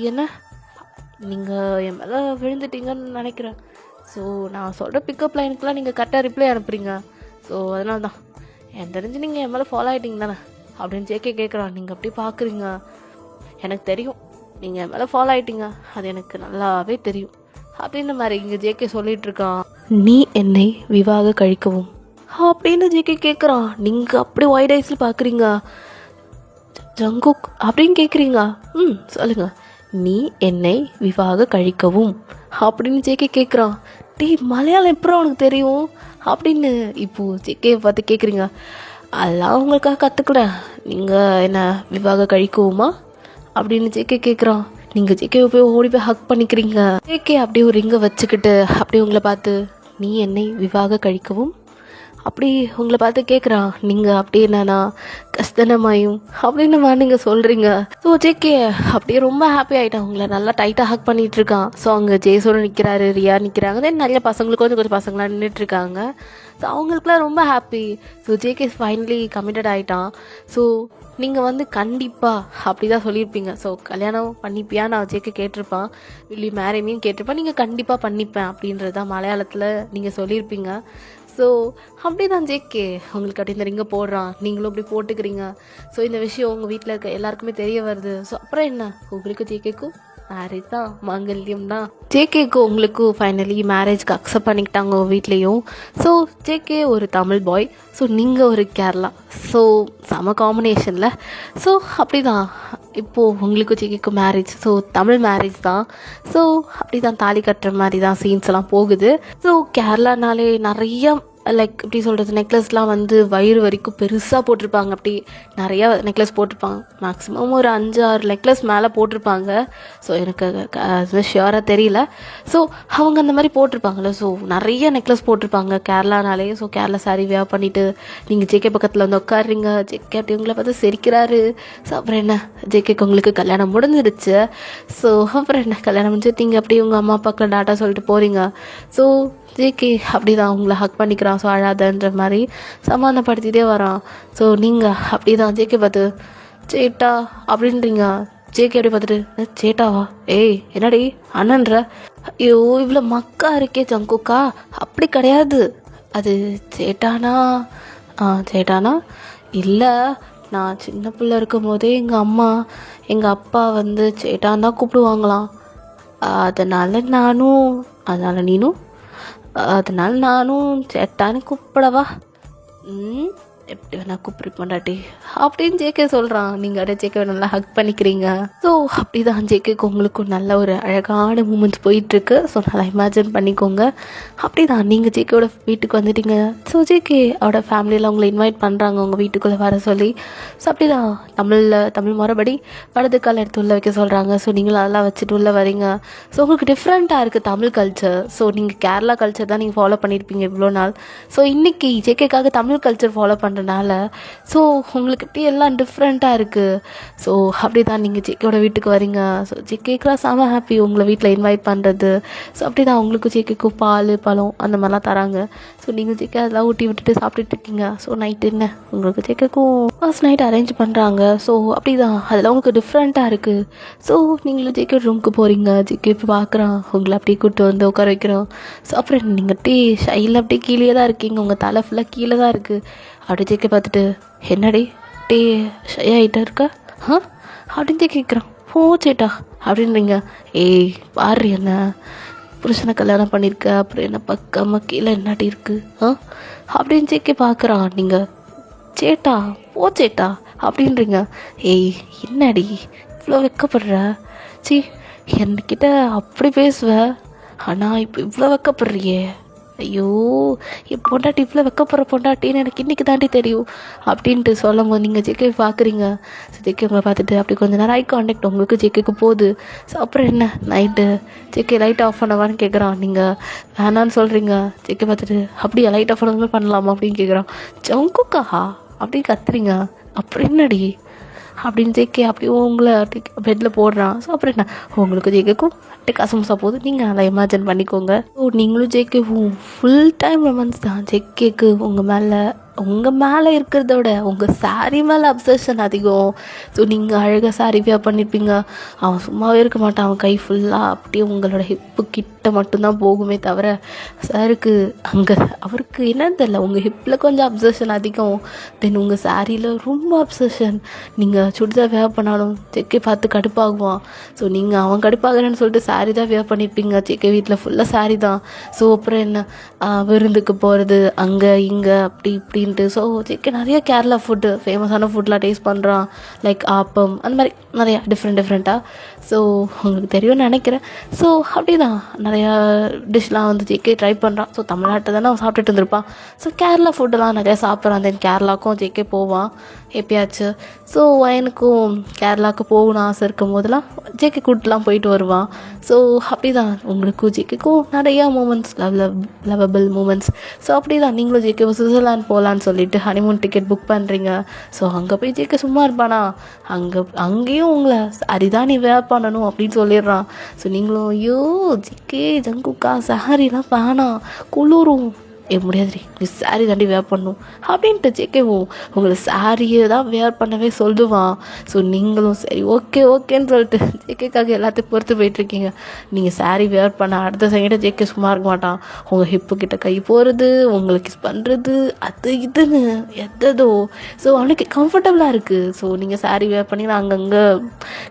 என்ன நீங்கள் என் மேலே விழுந்துட்டீங்கன்னு நினைக்கிறேன். ஸோ நான் சொல்கிற பிக்கப் லைனுக்கெலாம் நீங்கள் கரெக்டாக ரிப்ளை அனுப்புறீங்க. ஸோ அதனால தான் எனக்கு தெரிஞ்சு நீங்கள் என் மேலே ஃபாலோ ஆகிட்டீங்க தானே அப்படின்னு ஜேகே கேட்குறான். நீங்கள் அப்படி பார்க்குறீங்க. எனக்கு தெரியும் நீங்கள் என் மேலே ஃபாலோ ஆகிட்டீங்க, அது எனக்கு நல்லாவே தெரியும் அப்படின்ற மாதிரி இங்கே ஜேகே சொல்லிட்டு இருக்கான். நீ என்னை விவாக கழிக்கவும் அப்படின்னு ஜேகே கேட்குறான். நீங்கள் அப்படி ஒயிட் ஐஸில் பார்க்குறீங்க ஜங்குக் அப்படின்னு கேட்குறீங்க. சொல்லுங்க. நீ என்னை விவாக கழிக்கவும் அப்படின்னு ஜேகே கேட்குறான். டேய் மலையாளம் எப்படி உனக்கு தெரியும் அப்படின்னு இப்போது ஜேகே பார்த்து கேட்குறீங்க. அதெல்லாம் உங்களுக்காக கற்றுக்கிறேன், நீங்கள் என்ன விவாக கழிக்கவுமா அப்படின்னு ஜேகே கேட்குறான். நீங்கள் ஜேகேவை போய் ஓடி போய் ஹக் பண்ணிக்கிறீங்க. ஜேகே அப்படியே ஒரு ரிங்கை வச்சுக்கிட்டு அப்படியே உங்களை பார்த்து நீ என்னை விவாக கழிக்கவும் அப்படி உங்களை பார்த்து கேட்குறான். நீங்கள் அப்படியே என்னன்னா கஸ்தனமாயும் அப்படின்னு நீங்கள் சொல்கிறீங்க. ஸோ ஜேகே அப்படியே ரொம்ப ஹாப்பி ஆகிட்டான், உங்களை நல்லா டைட்டாக ஹக் பண்ணிகிட்டு இருக்கான். ஸோ அங்கே ஜெய்சோட நிற்கிறாரு, ரியா நிற்கிறாங்க, தென் நிறைய பசங்களுக்கு கொஞ்சம் பசங்களாம் நின்றுட்டுருக்காங்க. ஸோ அவங்களுக்குலாம் ரொம்ப happy. So JK finally committed ஆகிட்டான். ஸோ நீங்கள் வந்து கண்டிப்பாக அப்படி தான் சொல்லியிருப்பீங்க. ஸோ கல்யாணம் பண்ணிப்பியா நான் ஜேகே கேட்டிருப்பான், இல்லை மேரேமின்னு கேட்டிருப்பான். நீங்கள் கண்டிப்பாக பண்ணிப்பேன் அப்படின்றது தான் மலையாளத்தில் நீங்கள் சொல்லியிருப்பீங்க. ஸோ அப்படி தான் ஜேகே உங்களுக்கு அப்படி இந்த ரிங்கை போடுறான், நீங்களும் அப்படி போட்டுக்கிறீங்க. ஸோ இந்த விஷயம் உங்கள் வீட்டில் இருக்க எல்லாருக்குமே தெரிய வருது. ஸோ அப்புறம் என்ன, உங்களுக்கு ஜேகேக்கும் மேரேஜ் தான், மாங்கல்யம் தான். ஜேகேக்கு உங்களுக்கு ஃபைனலி மேரேஜ்க்கு அக்செப்ட் பண்ணிக்கிட்டாங்க உங்கள் வீட்லேயும். ஸோ ஜேகே ஒரு தமிழ் பாய், ஸோ நீங்கள் ஒரு கேரளா, ஸோ செம காம்பினேஷனில். ஸோ அப்படி தான் இப்போது உங்களுக்கு ஜேகேக்கும் மேரேஜ், ஸோ தமிழ் மேரேஜ் தான். ஸோ அப்படி தான் தாலி கட்டுற மாதிரி தான் சீன்ஸ் எல்லாம் போகுது. ஸோ கேரளானாலே நிறைய லைக் எப்படி சொல்கிறது, நெக்லஸ்லாம் வந்து வயிறு வரைக்கும் பெருசாக போட்டிருப்பாங்க. அப்படி நிறையா நெக்லஸ் போட்டிருப்பாங்க, மேக்ஸிமம் ஒரு 5-6 நெக்லஸ் மேலே போட்டிருப்பாங்க. ஸோ எனக்கு அது ஷியோராக தெரியல. ஸோ அவங்க அந்த மாதிரி போட்டிருப்பாங்கள்ல, ஸோ நிறைய நெக்லஸ் போட்டிருப்பாங்க கேரளானாலே. ஸோ கேரளா சாரி வேர் பண்ணிவிட்டு நீங்கள் ஜேகே பக்கத்தில் வந்து உட்காடுறீங்க. ஜேகே அப்படி உங்களை பார்த்து சிரிக்கிறாரு. ஸோ அப்புறம் என்ன, ஜேகேக்கு உங்களுக்கு கல்யாணம் முடிஞ்சிடுச்சு. ஸோ அப்புறம் என்ன, கல்யாணம் முடிஞ்சு நீங்கள் அப்படியே உங்கள் அம்மா அப்பாவுக்கு டாட்டா சொல்லிட்டு போகிறீங்க. ஸோ ஜேகே அப்படி தான் உங்களை ஹக் பண்ணிக்கிறான். ஸோ அழாதன்ற மாதிரி சமாதானப்படுத்திகிட்டே வரான். ஸோ நீங்கள் அப்படி தான் ஜேகே பார்த்து சேட்டா அப்படின்றீங்க. ஜேகே அப்படி பார்த்துட்டு சேட்டாவா, ஏய் என்னடி அண்ணன்ற, ஐயோ இவ்வளோ மக்கா இருக்கே ஜங்குக்கா, அப்படி கிடையாது, அது சேட்டானா. சேட்டானா இல்லை, நான் சின்ன பிள்ளை இருக்கும் போதே எங்கள் அம்மா எங்கள் அப்பா வந்து சேட்டான் தான் கூப்பிடுவாங்களாம். அதனால் நானும் சேட்டான்னு கூப்பிடவா, எப்படி வேணா கூப்பிட்டு பண்ணாட்டி அப்படின்னு ஜேகே சொல்கிறான். நீங்கள் அப்படியே ஜேகே நல்லா ஹக் பண்ணிக்கிறீங்க. ஸோ அப்படி தான் ஜேகேக்கு உங்களுக்கும் நல்ல ஒரு அழகான மூமெண்ட்ஸ் போயிட்டுருக்கு. ஸோ நல்லா இமேஜின் பண்ணிக்கோங்க. அப்படி தான் நீங்கள் ஜேகேவோட வீட்டுக்கு வந்துட்டீங்க. ஸோ ஜேகே அவரோட ஃபேமிலியில் உங்களை இன்வைட் பண்ணுறாங்க உங்கள் வீட்டுக்குள்ளே வர சொல்லி. ஸோ அப்படி தான் தமிழ் முறைப்படி வலது கால் எடுத்து உள்ளே வைக்க சொல்கிறாங்க. ஸோ நீங்களும் அதெல்லாம் வச்சுட்டு உள்ளே வரீங்க. ஸோ உங்களுக்கு டிஃப்ரெண்ட்டாக இருக்குது தமிழ் கல்ச்சர். ஸோ நீங்கள் கேரளா கல்ச்சர் தான் நீங்கள் ஃபாலோ பண்ணியிருப்பீங்க இவ்வளோ நாள். ஸோ இன்றைக்கி ஜேகேக்காக தமிழ் கல்ச்சர் ஃபாலோ பண்ணுறதுனால ஸோ உங்களுக்கு இப்படி எல்லாம் டிஃப்ரெண்ட்டாக இருக்குது. ஸோ அப்படி தான் நீங்கள் ஜேகேவோட வீட்டுக்கு வரீங்க. ஸோ ஜேகேக்கெலாம் செம ஹாப்பி உங்களை வீட்டில் இன்வைட் பண்ணுறது. ஸோ அப்படி தான் உங்களுக்கு ஜேகேக்கும் பால் பழம் அந்த மாதிரிலாம் தராங்க. ஸோ நீங்கள் ஜேகே அதெல்லாம் ஊட்டி விட்டுட்டு சாப்பிட்டுட்டு இருக்கீங்க. ஸோ நைட்டு என்ன உங்களுக்கு ஜேகேக்கும் ஃபர்ஸ்ட் நைட் அரேஞ்ச் பண்ணுறாங்க. ஸோ அப்படி தான் அதெல்லாம் உங்களுக்கு டிஃப்ரெண்ட்டாக இருக்குது. ஸோ நீங்களும் ஜேகே ரூமுக்கு போகிறீங்க. ஜேகே இப்போ பார்க்குறான், உங்களை அப்படியே கூப்பிட்டு வந்து உட்கார வைக்கிறோம். ஸோ அப்புறம் நீங்கள் அப்படியே ஷைலில் அப்படியே கீழே தான் இருக்கீங்க, உங்கள் தலை ஃபுல்லாக கீழே தான் இருக்குது. அப்படி ஜேகே பார்த்துட்டு என்னடி டே ஷை ஆகிட்டா இருக்கா அப்படின்னு கேட்குறான். போ சேட்டா அப்படின்றீங்க. ஏய் பாரு என்ன புருஷனை கல்யாணம் பண்ணியிருக்க, அப்புறம் என்ன பக்கமாக கீழே என்னாட்டி இருக்குது அப்படின்னு ஜேகே பார்க்குறான். நீங்கள் சேட்டா போ சேட்டா அப்படின்றீங்க. ஏய் என்னடி இவ்வளோ வெக்கப்படுற, சி என்கிட்ட அப்படி பேசுவ, ஆனால் இப்போ இவ்வளோ வெக்கப்படுறியே, ஐயோ என் பொண்டாட்டி இவ்வளோ வெக்கப்படுற பொண்டாட்டின்னு எனக்கு இன்றைக்கி தாண்டி தெரியும் அப்படின்ட்டு சொல்லும் போது நீங்கள் ஜேகே பார்க்குறீங்க. ஸோ ஜேகே உங்களை பார்த்துட்டு அப்படி கொஞ்சம் நேரம் ஐ கான்டாக்ட் உங்களுக்கு ஜேகேக்கு போகுது. ஸோ அப்புறம் என்ன நைட்டு ஜேகே லைட் ஆஃப் பண்ணவான்னு கேட்குறான். நீங்கள் வேணான்னு சொல்கிறீங்க. ஜேகே பார்த்துட்டு அப்படியே லைட் ஆஃப் பண்ணதுமே பண்ணலாமா அப்படின்னு கேட்குறான். ஜங்குக்கா அப்படின்னு கத்துறீங்க. அப்புறம் என்னடி அப்படின்னு ஜேகே அப்படியே உங்களை பெட்டில் போடுறான். ஸோ அப்புறம் என்ன உங்களுக்கு ஜேகேக்கும் கசமுசா போகுது. நீங்கள் நல்லா இமேஜின் பண்ணிக்கோங்க. ஸோ நீங்களும் ஜேகேவும் ஃபுல் டைம் ரொமான்ஸ் தான். ஜேகேக்கு உங்கள் மேலே உங்கள் மேலே இருக்கிறத விட உங்கள் saree மேலே அப்சஷன் அதிகம். ஸோ நீங்கள் அழகாக saree வியர் பண்ணியிருப்பீங்க. அவன் சும்மாவே இருக்க மாட்டான், அவன் கை ஃபுல்லாக அப்படியே உங்களோட ஹிப்பு கிட்ட மட்டும்தான் போகுமே தவிர சாருக்கு அங்கே அவருக்கு என்னன்னு தெரியல, உங்கள் ஹிப்பில் கொஞ்சம் அப்சஷன் அதிகம். தென் உங்கள் சாரியில் ரொம்ப அப்சஷன். நீங்கள் சுடிதார் வியர் பண்ணாலும் செக்கை பார்த்து கடுப்பாகுவான். ஸோ நீங்கள் அவன் கடுப்பாகிறேன்னு சொல்லிட்டு saree தான் வியர் பண்ணியிருப்பீங்க. செக்கை வீட்டில் ஃபுல்லாக saree தான். ஸோ அப்புறம் என்ன விருந்துக்கு போகிறது அங்கே இங்கே அப்படி இப்படின்ட்டு. ஸோ செக்கை நிறைய கேரளா ஃபுட்டு ஃபேமஸான ஃபுட்லாம் டேஸ்ட் பண்ணுறான். லைக் ஆப்பம் அந்த மாதிரி நிறையா டிஃப்ரெண்ட்டாக. ஸோ உங்களுக்கு தெரியும்னு நினைக்கிறேன். ஸோ அப்படி தான் நிறையா டிஷ்லாம் வந்து ஜேகே ட்ரை பண்ணுறான். ஸோ தமிழ்நாட்டை தானே அவன் சாப்பிட்டுட்டு இருந்திருப்பான். ஸோ கேரளா ஃபுட்டெல்லாம் நிறையா சாப்பிட்றான். தென் கேரளாவுக்கும் ஜேகே போவான் எப்பயாச்சும். ஸோ எனக்கும் கேரளாவுக்கு போகணும்னு ஆசை இருக்கும் போதெல்லாம் ஜேகே கூட்டெலாம் போயிட்டு வருவான். ஸோ அப்படி தான் உங்களுக்கும் ஜேகேக்கும் நிறையா மூமெண்ட்ஸ் லவபிள் மூமெண்ட்ஸ். ஸோ அப்படி தான் நீங்களும் ஜேகே சுவிட்சர்லாந்து போகலான்னு சொல்லிட்டு ஹனிமூன் டிக்கெட் புக் பண்ணுறீங்க. ஸோ அங்கே போய் ஜேகே சும்மா இருப்பானா? அங்கேயும் உங்களை சரிதான் நீ வேர் பண்ணணும் அப்படின்னு சொல்லிடுறான். ஸோ நீங்களும் ஐயோ ஜேகே ஜங்குக்கா சாரிலாம் வேணாம் குளிரும் முடியாதுரி, நீ சாரி தாண்டி வேர் பண்ணும் அப்படின்ட்டு ஜேகேவும் உங்களை சாரியை தான் வேர் பண்ணவே சொல்லுவான். ஸோ நீங்களும் சரி ஓகேன்னு சொல்லிட்டு ஜேகேக்காக எல்லாத்தையும் பொறுத்து போயிட்டுருக்கீங்க. நீங்கள் சாரி வேர் பண்ண அடுத்த செகண்டை ஜேகே சும்மா இருக்க மாட்டான். உங்கள் ஹிப்பு கிட்ட கை போகிறது, உங்களை கிஸ் பண்ணுறது, அது இதுன்னு எதோ. ஸோ அவனுக்கு கம்ஃபர்டபுளாக இருக்குது. ஸோ நீங்கள் சாரி வேர் பண்ணிங்கன்னா அங்கங்கே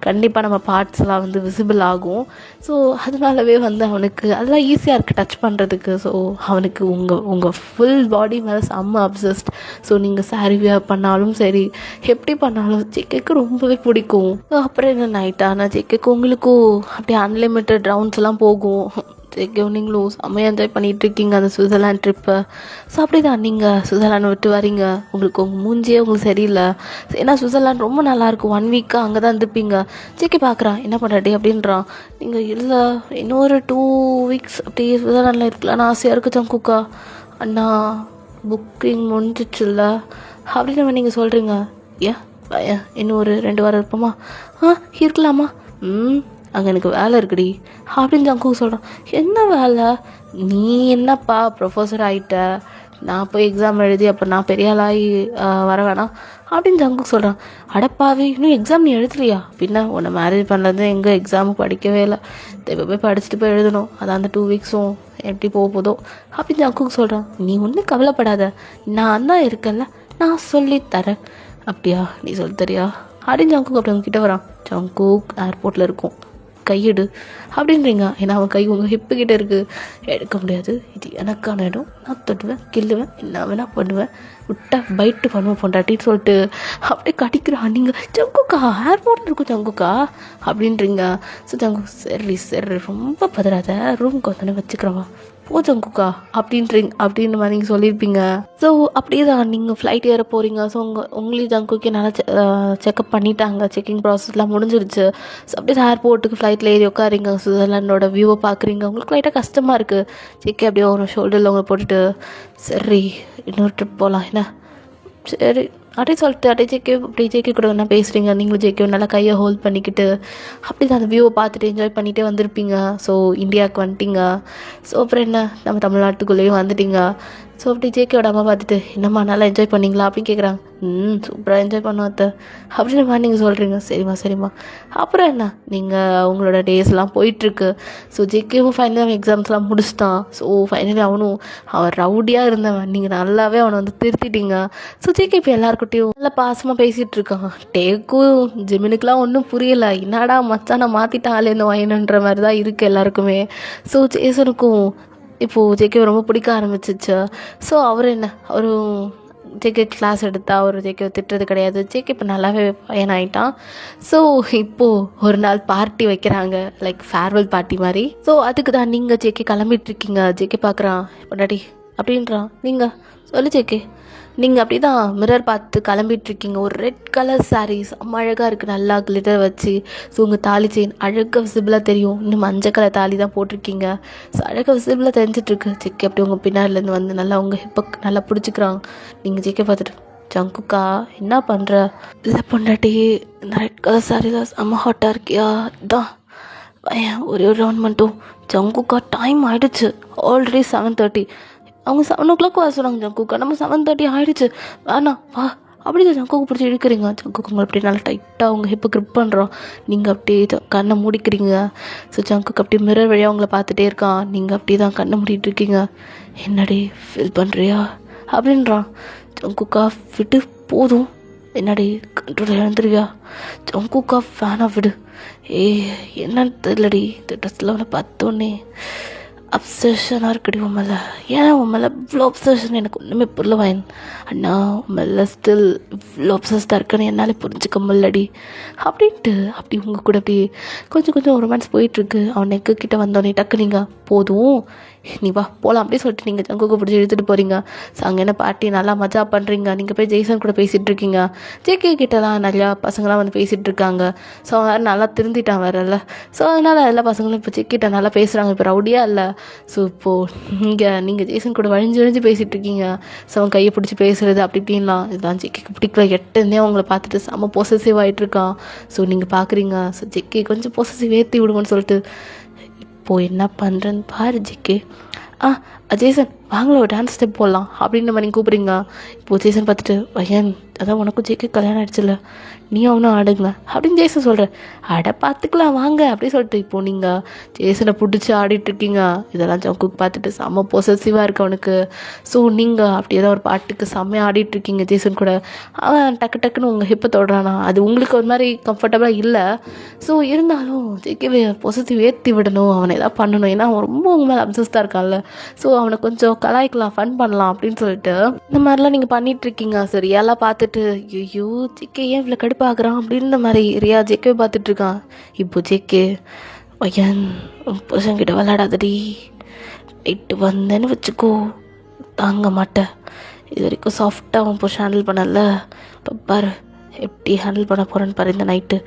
கண்டிப்பாக நம்ம பார்ட்ஸ்லாம் வந்து விசிபிள் ஆகும். ஸோ அதனாலவே வந்து அவனுக்கு அதெல்லாம் ஈஸியாக இருக்குது டச் பண்ணுறதுக்கு. ஸோ அவனுக்கு உங்கள் ஃபுல் பாடி மேலே செம்ம அப்சஸ்ட். ஸோ நீங்கள் சாரி வியர் பண்ணாலும் சரி எப்படி பண்ணாலும் ஜேகேக்கு ரொம்பவே பிடிக்கும். ஸோ அப்புறம் என்ன நைட் ஆனால் ஜேகேக்கு உங்களுக்கும் அப்படியே அன்லிமிட்டட் ரவுண்ட்ஸ்லாம் போகும். ஜேகேவும் நீங்களும் செம்மையாக என்ஜாய் பண்ணிகிட்ருக்கீங்க அந்த சுவிட்சர்லாண்ட் ட்ரிப்பை. ஸோ அப்படி தான் நீங்கள் சுவிட்சர்லாண்ட் விட்டு வரீங்க. உங்களுக்கு உங்கள் மூஞ்சியே உங்களுக்கு சரியில்லை. ஏன்னா சுவிட்சர்லாண்ட் ரொம்ப நல்லாயிருக்கும். 1 வீக்காக அங்கே தான் இருந்துப்பீங்க. ஜேகே பார்க்குறான் என்ன பண்ணுறே அப்படின்றான். நீங்கள் இல்லை இன்னொரு 2 வீக்ஸ் அப்படியே சுவிட்சர்லாண்டில் இருக்கலான்னு ஆசையாக இருக்குது ஜங்குக்கா. அண்ணா புக்கிங் முடிஞ்சிச்சுல்ல அப்படின்னு நீங்கள் சொல்கிறீங்க. ஏன் இன்னும் ஒரு 2 வாரம் இருப்போமா? இருக்கலாமா? அங்கே எனக்கு வேலை இருக்குடி அப்படின்னு ஜங்குக்கு சொல்கிறான். என்ன வேலை? நீ என்னப்பா ப்ரொஃபஸர் ஆகிட்ட, நான் போய் எக்ஸாம் எழுதி அப்போ நான் பெரிய ஆளாகி வர வேணாம் அப்படின்னு ஜங்குக்கு சொல்கிறான். அடப்பாவே இன்னும் எக்ஸாம் நீ எழுதலையா? பின்ன உன்னை மேரேஜ் பண்ணது எங்கே எக்ஸாமுக்கு படிக்கவே இல்லை, இப்போ போய் படிச்சுட்டு போய் எழுதணும். அதான் அந்த 2 வீக்ஸும் எப்படி போதோ அப்படின்னு ஜங்குக்கு சொல்கிறான். நீ ஒன்றும் கவலைப்படாத, நான் தான் இருக்கேன்ல, நான் சொல்லித்தரேன். அப்படியா நீ சொல்லி தரியா அப்படின்னு ஜங்குக்கு அப்படி அவங்ககிட்ட வரான். ஜங்குக் ஏர்போர்ட்டில் இருக்கும், கையெடு அப்படின்றீங்க. ஏன்னா அவன் கை உங்கள் ஹிப்பு கிட்டே இருக்குது. எடுக்க முடியாது, இது எனக்கான இடம், நான் தொடுவேன் கில்லுவேன் என்ன வேணால் பண்ணுவேன், விட்டா பைட்டு பண்ணுவேன் பொண்டாட்டின்னு சொல்லிட்டு அப்படியே கடிக்கிறான். நீங்கள் ஜங்குக்கா ஏர்போர்ட்டில் இருக்கும் ஜங்குக்கா அப்படின்றீங்க. ஸோ ஜங்கு சரி ரொம்ப பதறாத, ரூம்க்கு வந்தோடனே வச்சுக்கிறவா போ ஜங்குக்கா அப்படின்ற மாதிரி நீங்கள் சொல்லியிருப்பீங்க. ஸோ அப்படியே தான் நீங்கள் ஃப்ளைட் ஏற போகிறீங்க. ஸோ உங்களையும் ஜங்குக்கே நல்லா செக்அப் பண்ணிட்டாங்க, செக்கிங் ப்ராசஸ்லாம் முடிஞ்சிருச்சு. ஸோ அப்படியே ஏர்போர்ட்டுக்கு ஃப்ளைட்டில் ஏறி உட்காரிங்க, சுவிட்சர்லாண்டோட வியூவை பார்க்குறீங்க. உங்களுக்கு லைட்டாக கஷ்டமாக இருக்குது. செக்கே அப்படியே ஒரு ஷோல்டரில் உங்களை போட்டுட்டு சரி இன்னொரு ட்ரிப் போகலாம் என்ன சரி அப்படியே சொல்லிட்டு அப்படியே ஜேகே கூட என்ன பேசுகிறீங்க. நீங்களும் ஜேகே நல்லா கையை ஹோல்ட் பண்ணிக்கிட்டு அப்படி தான் அந்த வியூவை பார்த்துட்டு என்ஜாய் பண்ணிகிட்டே வந்திருப்பீங்க. ஸோ இந்தியாவுக்கு வந்துட்டீங்க. ஸோ அப்புறம் என்ன நம்ம தமிழ்நாட்டுக்குள்ளேயும் வந்துட்டீங்க. ஸோ அப்படி ஜேகேவோட அம்மா பார்த்துட்டு என்னம்மா நல்லா என்ஜாய் பண்ணிங்களா அப்படின்னு கேட்குறாங்க. சூப்பராக என்ஜாய் பண்ணுவோம் அத்தை அப்படின்னு மாதிரி நீங்கள் சொல்கிறீங்க. சரிம்மா. அப்புறம் என்ன நீங்கள் உங்களோட டேஸ்லாம் போயிட்டுருக்கு. ஸோ ஜேகேவும் ஃபைனலாக எக்ஸாம்ஸ்லாம் முடிச்சிட்டான். ஸோ ஃபைனலி அவன் ரவுடியாக இருந்தவன், நீங்கள் நல்லாவே அவனை வந்து திருத்திட்டீங்க. ஸோ ஜேகே இப்போ எல்லாருக்கிட்டையும் நல்லா பாசமாக பேசிகிட்டு இருக்கான். டேக்கும் ஜெமினுக்குலாம் ஒன்றும் புரியலை, என்னடா மச்சானை மாற்றிட்டான் ஆலேருந்து வாயினுன்ற மாதிரி தான் இருக்குது எல்லாருக்குமே. ஸோ ஜேசனுக்கும் இப்போது ஜேகே ரொம்ப பிடிக்க ஆரம்பிச்சிச்சு. ஸோ அவரும் ஜேகே கிளாஸ் எடுத்தா அவர் ஜேகே திட்டுறது கிடையாது. ஜேகே இப்போ நல்லாவே பையனாயிட்டான். ஸோ இப்போது ஒரு நாள் பார்ட்டி வைக்கிறாங்க, லைக் ஃபேர்வெல் பார்ட்டி மாதிரி. ஸோ அதுக்கு தான் நீங்கள் ஜேகே கிளம்பிட்டுருக்கீங்க. ஜேகே பார்க்குறான் பொண்டாட்டி அப்படின்றான். நீங்கள் சொல்லு ஜேகே. நீங்கள் அப்படி தான் மிரர் பார்த்து கிளம்பிட்டுருக்கீங்க. ஒரு ரெட் கலர் சாரீஸ் அம்மா அழகாக இருக்குது, நல்லா கிளிட்டர் வச்சு. ஸோ உங்கள் தாலி செயின் அழகாக விசிபிளாக தெரியும். இன்னும் மஞ்சள் கலர் தாலி தான் போட்டிருக்கீங்க. ஸோ அழகாக விசிபிளாக தெரிஞ்சிட்ருக்கு. ஜேகே அப்படி உங்கள் பின்னாடிலேருந்து வந்து நல்லா உங்கள் ஹிப்பை நல்லா பிடிச்சிக்கிறாங்க. நீங்கள் ஜேகே பார்த்துட்டு ஜங்குக்கா என்ன பண்ணுற? இல்லை பொண்டாட்டி இந்த ரெட் கலர் சாரீ தான் அம்மா ஹாட்டாக இருக்கியா? இதான் ஒரே ஒரு ரவுண்ட் மட்டும். ஜங்குக்கா டைம் ஆகிடுச்சு, ஆல்ரெடி 7:30. அவங்க 7 o'clock வர சொன்னாங்க ஜங்குக்கா. நம்ம 7:30 ஆகிடுச்சு, வேணாம் வா அப்படி தான் ஜங்குக்கு பிடிச்சி இழுக்கிறீங்க. ஜங்குக்கு உங்களை அப்படியே நல்லா டைட்டாக அவங்க ஹிப்பை grip பண்ணுறோம். நீங்கள் அப்படியே கண்ணை மூடிக்கிறீங்க. ஸோ ஜங்குக்கு அப்படியே மிரர் வழியாக அவங்கள பார்த்துட்டே இருக்கான். நீங்கள் அப்படியே தான் கண்ணை மூடிட்டு இருக்கீங்க. என்னடி ஃபீல் பண்ணுறியா அப்படின்றான். ஜங்குக்கா விட்டு போதும், என்னடி கண்ட்ரோல் இழந்துருவியா. ஜங்குக்கா வேணா விடு. என்னன்னு தெரியலடி, இந்த ட்ரெஸ்ஸில் அவனை பார்த்தோன்னே அப்சஷனாக இருக்குடி உன் மேலே. ஏன் உன் மேலே இவ்வளோ அப்சஷன் எனக்கு ஒன்றுமே புரியல வாயன். அண்ணா உன் மேலே ஸ்டில் இவ்வளோ அப்சஸ்டாக இருக்குன்னு என்னால் புரிஞ்சுக்க முடியலடி அப்படின்ட்டு அப்படி உங்கள் கூட அப்படி கொஞ்சம் கொஞ்சம் ரொமான்ஸ் போயிட்டுருக்கு. அவன் நெக்கு கிட்டே வந்தோடனே டக்கு நீங்கள் போதும் நீ வா போகலாம் அப்படி சொல்லிட்டு நீங்கள் ஜங்குக்கு பிடிச்சி இழுத்துட்டு போகிறீங்க. ஸோ அங்கே என்ன பார்ட்டி நல்லா மஜா பண்ணுறீங்க. நீங்கள் போய் ஜெய்சன் கூட பேசிகிட்டு இருக்கீங்க. ஜேகே கிட்டலாம் நிறையா பசங்களாம் வந்து பேசிகிட்டு இருக்காங்க. ஸோ அவன் வேறு நல்லா திருந்திட்டான் வேறல்ல. ஸோ அதனால் எல்லா பசங்களும் இப்போ ஜேக்கிட்ட நல்லா பேசுகிறாங்க. இப்போ ரவுடியாக இல்லை. ஸோ இப்போது நீங்கள் ஜெய்சன் கூட வழிஞ்சு பேசிகிட்டு இருக்கீங்க. ஸோ அவன் கையை பிடிச்சி பேசுகிறது அப்படி இப்படின்லாம் இதெல்லாம் ஜேக்கேக்கு பிடிக்கல. எட்டுன்னே அவங்கள பார்த்துட்டு செம்ம பொசசிவ் ஆகிட்டு இருக்கான். ஸோ நீங்கள் பார்க்குறீங்க. ஸோ ஜேக்கே கொஞ்சம் பொசசிவ் ஏற்றி விடுவோன்னு சொல்லிட்டு இப்போது என்ன பண்ணுறேன்னு பாரு ஜேக்கே. ஜேசன் வாங்கல ஒரு டான்ஸ் ஸ்டெப் போடலாம் அப்படின்ற மாதிரி நீங்கள் கூப்பிட்றீங்க. இப்போது ஜேசன் பார்த்துட்டு பையன் அதான் உனக்கும் ஜேக்கே கல்யாணம் ஆகிடுச்சுல, நீ அவனும் ஆடுங்க அப்படின்னு ஜேசன் சொல்கிறேன். அட பார்த்துக்கலாம் வாங்க அப்படி சொல்லிட்டு இப்போது நீங்கள் ஜேசனை பிடிச்சி ஆடிட்டுருக்கீங்க. இதெல்லாம் ஜங்குக்கு பார்த்துட்டு செம்ம பொசசிவாக இருக்கு அவனுக்கு. ஸோ நீங்கள் அப்படியே தான் ஒரு பாட்டுக்கு செம்மையாக ஆடிட்டுருக்கீங்க ஜேசன் கூட. அவன் டக்குன்னு உங்கள் ஹிப்பை தொடுறானா, அது உங்களுக்கு ஒரு மாதிரி கம்ஃபர்டபுளாக இல்லை. ஸோ இருந்தாலும் ஜேக்கே பொசசிவ் ஏற்றி விடணும், அவனை எதாவது பண்ணணும். ஏன்னா அவன் ரொம்ப உங்க மேலே அப்சஸ்டாக இருக்கான்ல. ஸோ அவனை கொஞ்சம் கலாய்க்கலாம், ஃபன் பண்ணலாம் அப்படின்னு சொல்லிட்டு இந்த மாதிரிலாம் நீங்கள் பண்ணிகிட்ருக்கீங்க. சரி எல்லாம் பார்த்துட்டு ஐயோ ஜேக்கே ஏன் இவ்வளோ கடுப்பாகிறான் அப்படின்ற மாதிரி ரியா ஜேக்கே பார்த்துட்ருக்கான். இப்போ ஜேக்கே பையன் புருஷன்கிட்ட விளையாடாதடி, நைட்டு வந்தேன்னு வச்சுக்கோ தாங்க மாட்டேன். இது வரைக்கும் சாஃப்டாக அவன் புருஷன் ஹேண்டில் பண்ணல, இப்போ பாரு எப்படி ஹேண்டில் பண்ண போகிறேன்னு பாரு இந்த நைட்டு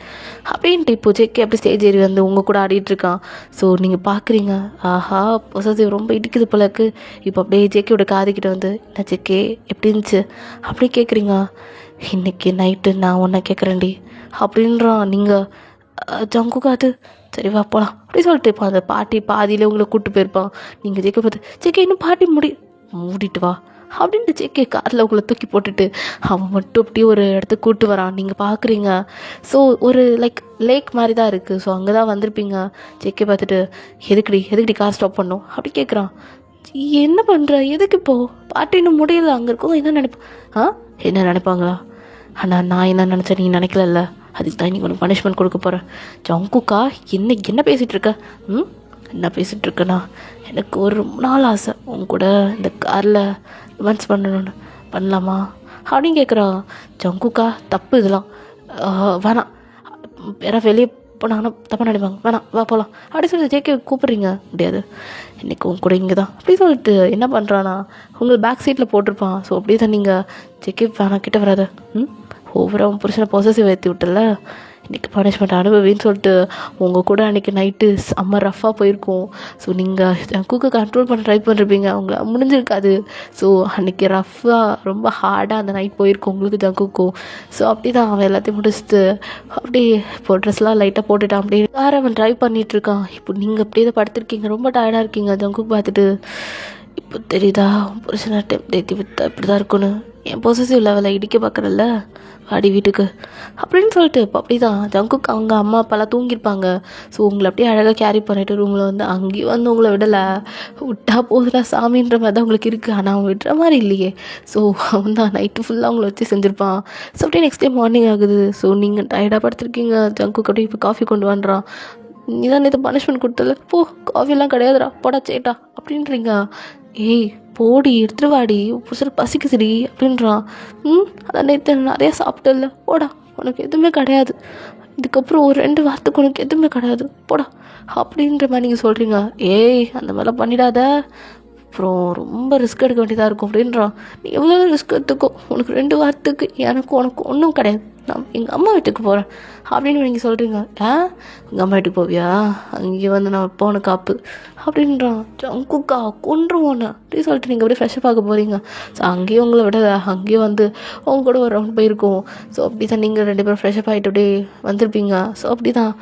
அப்படின்ட்டு இப்போ ஜேக்கே அப்படி ஸ்டேஜ் ஏறி வந்து உங்கள் கூட ஆடிட்டுருக்கான். ஸோ நீங்கள் பார்க்குறீங்க, ஆஹா பொசசிவ் ரொம்ப இடிக்குது போல இருக்கு. இப்போ அப்படியே ஜேக்கேயோட காதுக்கிட்ட வந்து என்ன ஜேக்கே எப்படி இருந்துச்சு அப்படி கேட்குறீங்க. இன்றைக்கி நைட்டு நான் ஒன்றை கேட்குறேன்டி அப்படின்றான். நீங்கள் ஜங்குக்கு அது சரி வா போகலாம் அப்படி சொல்லிட்டு இப்போ அந்த பாட்டி பாதியிலே உங்களை கூப்பிட்டு போயிருப்பான். நீங்கள் ஜேக்கே பார்த்து ஜேக்கே இன்னும் பாட்டி மூடிட்டு வா அப்படின்ட்டு ஜேக்கே காரில் உங்களை தூக்கி போட்டுட்டு அவன் மட்டும் அப்படியே ஒரு இடத்துக்கு கூப்பிட்டு வரான். நீங்கள் பார்க்குறீங்க. ஸோ ஒரு லேக் மாதிரி தான் இருக்குது. ஸோ அங்கே தான் வந்திருப்பீங்க. ஜேக்கே பார்த்துட்டு எதுக்குடி கார் ஸ்டாப் பண்ணோம் அப்படி கேட்குறான். என்ன பண்ணுற எதுக்கு இப்போது பாட்டி இன்னும் முடியல, அங்கே இருக்கவங்க என்ன நினைப்பா என்ன நினைப்பாங்களா. ஆனால் நான் என்ன நினச்சேன் நீ நினைக்கல, அதுக்கு தான் நீ உனக்கு பனிஷ்மெண்ட் கொடுக்க போகிறேன். ஜங்குக்கா என்ன பேசிகிட்டு இருக்க? என்ன பேசிகிட்டு இருக்கேன்னா எனக்கு ஒரு நாள் ஆசை உங்க கூட இந்த காரில் ரொமான்ஸ் பண்ணணும்னு, பண்ணலாமா அப்படின்னு கேட்குறான். ஜங்குக்கா தப்பு இதெல்லாம் வேணாம், வேற வெளியே போனாங்கன்னா தப்பாக நினைப்பாங்க, வேணாம் வா போகலாம் அப்படி சொல்லிட்டு ஜேக்கே கூப்பிட்றீங்க. முடியாது இன்றைக்கி உங்க கூட இங்கே தான் அப்படி சொல்லிட்டு என்ன பண்ணுறான்னா உங்களுக்கு பேக் சீட்டில் போட்டிருப்பான். ஸோ அப்படியே தான் நீங்கள் ஜேக்கே வேணாம் கிட்ட வராத, ஓவராக புருஷனை பொசசிவ் ஏற்றி விட்டல, இன்றைக்கி பனிஷ்மெண்ட் அனுபவின்னு சொல்லிட்டு உங்கள் கூட அன்றைக்கி நைட்டு செம்ம ரஃப்பாக போயிருக்கோம். ஸோ நீங்கள் ஜங்குக்கு கண்ட்ரோல் பண்ண ட்ரை பண்ணிருப்பீங்க, அவங்கள முடிஞ்சிருக்காது. ஸோ அன்றைக்கி ரஃப்பாக ரொம்ப ஹார்டாக அந்த நைட் போயிருக்கோம் உங்களுக்கு ஜங்குக்கும். ஸோ அப்படி தான் அவன் எல்லாத்தையும் முடிச்சுட்டு அப்படி இப்போ ட்ரெஸ்லாம் லைட்டாக போட்டுட்டான். அப்படி காரை அவன் ட்ரைவ் பண்ணிகிட்ருக்கான். இப்போ நீங்கள் அப்படியே தான் படுத்திருக்கீங்க, ரொம்ப டயர்டாக இருக்கீங்க. ஜங்குக்கு பார்த்துட்டு இப்போ தெரியுதா புருஷனை டைம் தேத்தி விட்டா இப்படி தான் இருக்கணும், என் பொசசிவ் லெவலில் இடிக்க பார்க்குறல்ல வாடி வீட்டுக்கு அப்படின்னு சொல்லிட்டு இப்போ அப்படி தான் ஜங்குக்கு அவங்க அம்மா அப்பாலாம் தூங்கியிருப்பாங்க. ஸோ உங்களை அப்படியே அழகாக கேரி பண்ணிட்டு ரூமில் வந்து அங்கேயும் வந்து உங்களை விடலை, விட்டா போதுடா சாமின்ற மாதிரி தான் உங்களுக்கு இருக்குது. ஆனால் அவன் விடுற மாதிரி இல்லையே. ஸோ அவன் தான் நைட்டு ஃபுல்லாக அவங்கள வச்சு செஞ்சுருப்பான். ஸோ அப்படியே நெக்ஸ்ட் டே மார்னிங் ஆகுது. ஸோ நீங்கள் டயர்டாக படுத்துருக்கீங்க. ஜங்குக்கு அப்படியே இப்போ காஃபி கொண்டு வந்துறான். நீ தான் நேற்று பனிஷ்மெண்ட் கொடுத்தல, போ காஃபியெல்லாம் கிடையாதுடா போடா சேட்டா அப்படின்றீங்க. ஏய் போடி எடுத்துட்டு வாடி புதுசாக பசிக்குதுடி அப்படின்றான். அதான் நேற்று நிறையா சாப்பிட்டல, போடா உனக்கு எதுவுமே கிடையாது, இதுக்கப்புறம் ஒரு 2 வாரத்துக்கு உனக்கு எதுவுமே கிடையாது போடா அப்படின்ற மாதிரி நீங்கள் சொல்கிறீங்க. ஏய் அந்த மாதிரிலாம் பண்ணிடாத, அப்புறம் ரொம்ப ரிஸ்க் எடுக்க வேண்டியதாக இருக்கும் அப்படின்றான். நீ எவ்வளோ ரிஸ்க் எடுத்துக்கோ, உனக்கு 2 வாரத்துக்கு எனக்கு உனக்கு ஒன்றும் கிடையாது, நான் எங்கள் அம்மா வீட்டுக்கு போகிறேன் அப்படின்னு நீங்கள் சொல்கிறீங்க. எங்கள் அம்மா வீட்டுக்கு போவியா, அங்கேயே வந்து நான் போன காப்பு அப்படின்றான். ஜங்குக்கா கொன்றுவோன்னு அப்படின்னு சொல்லிட்டு நீங்கள் அப்படியே ஃப்ரெஷ்ஷாக பார்க்க போகிறீங்க. ஸோ அங்கேயும் உங்களை விட அங்கேயும் வந்து அவங்க கூட ஒரு ரவுண்ட் போயிருக்கோம். ஸோ அப்படி தான் நீங்கள் 2 பேரும் ஃப்ரெஷ்ஷப் ஆகிட்டு அப்படியே வந்திருப்பீங்க. ஸோ அப்படி தான்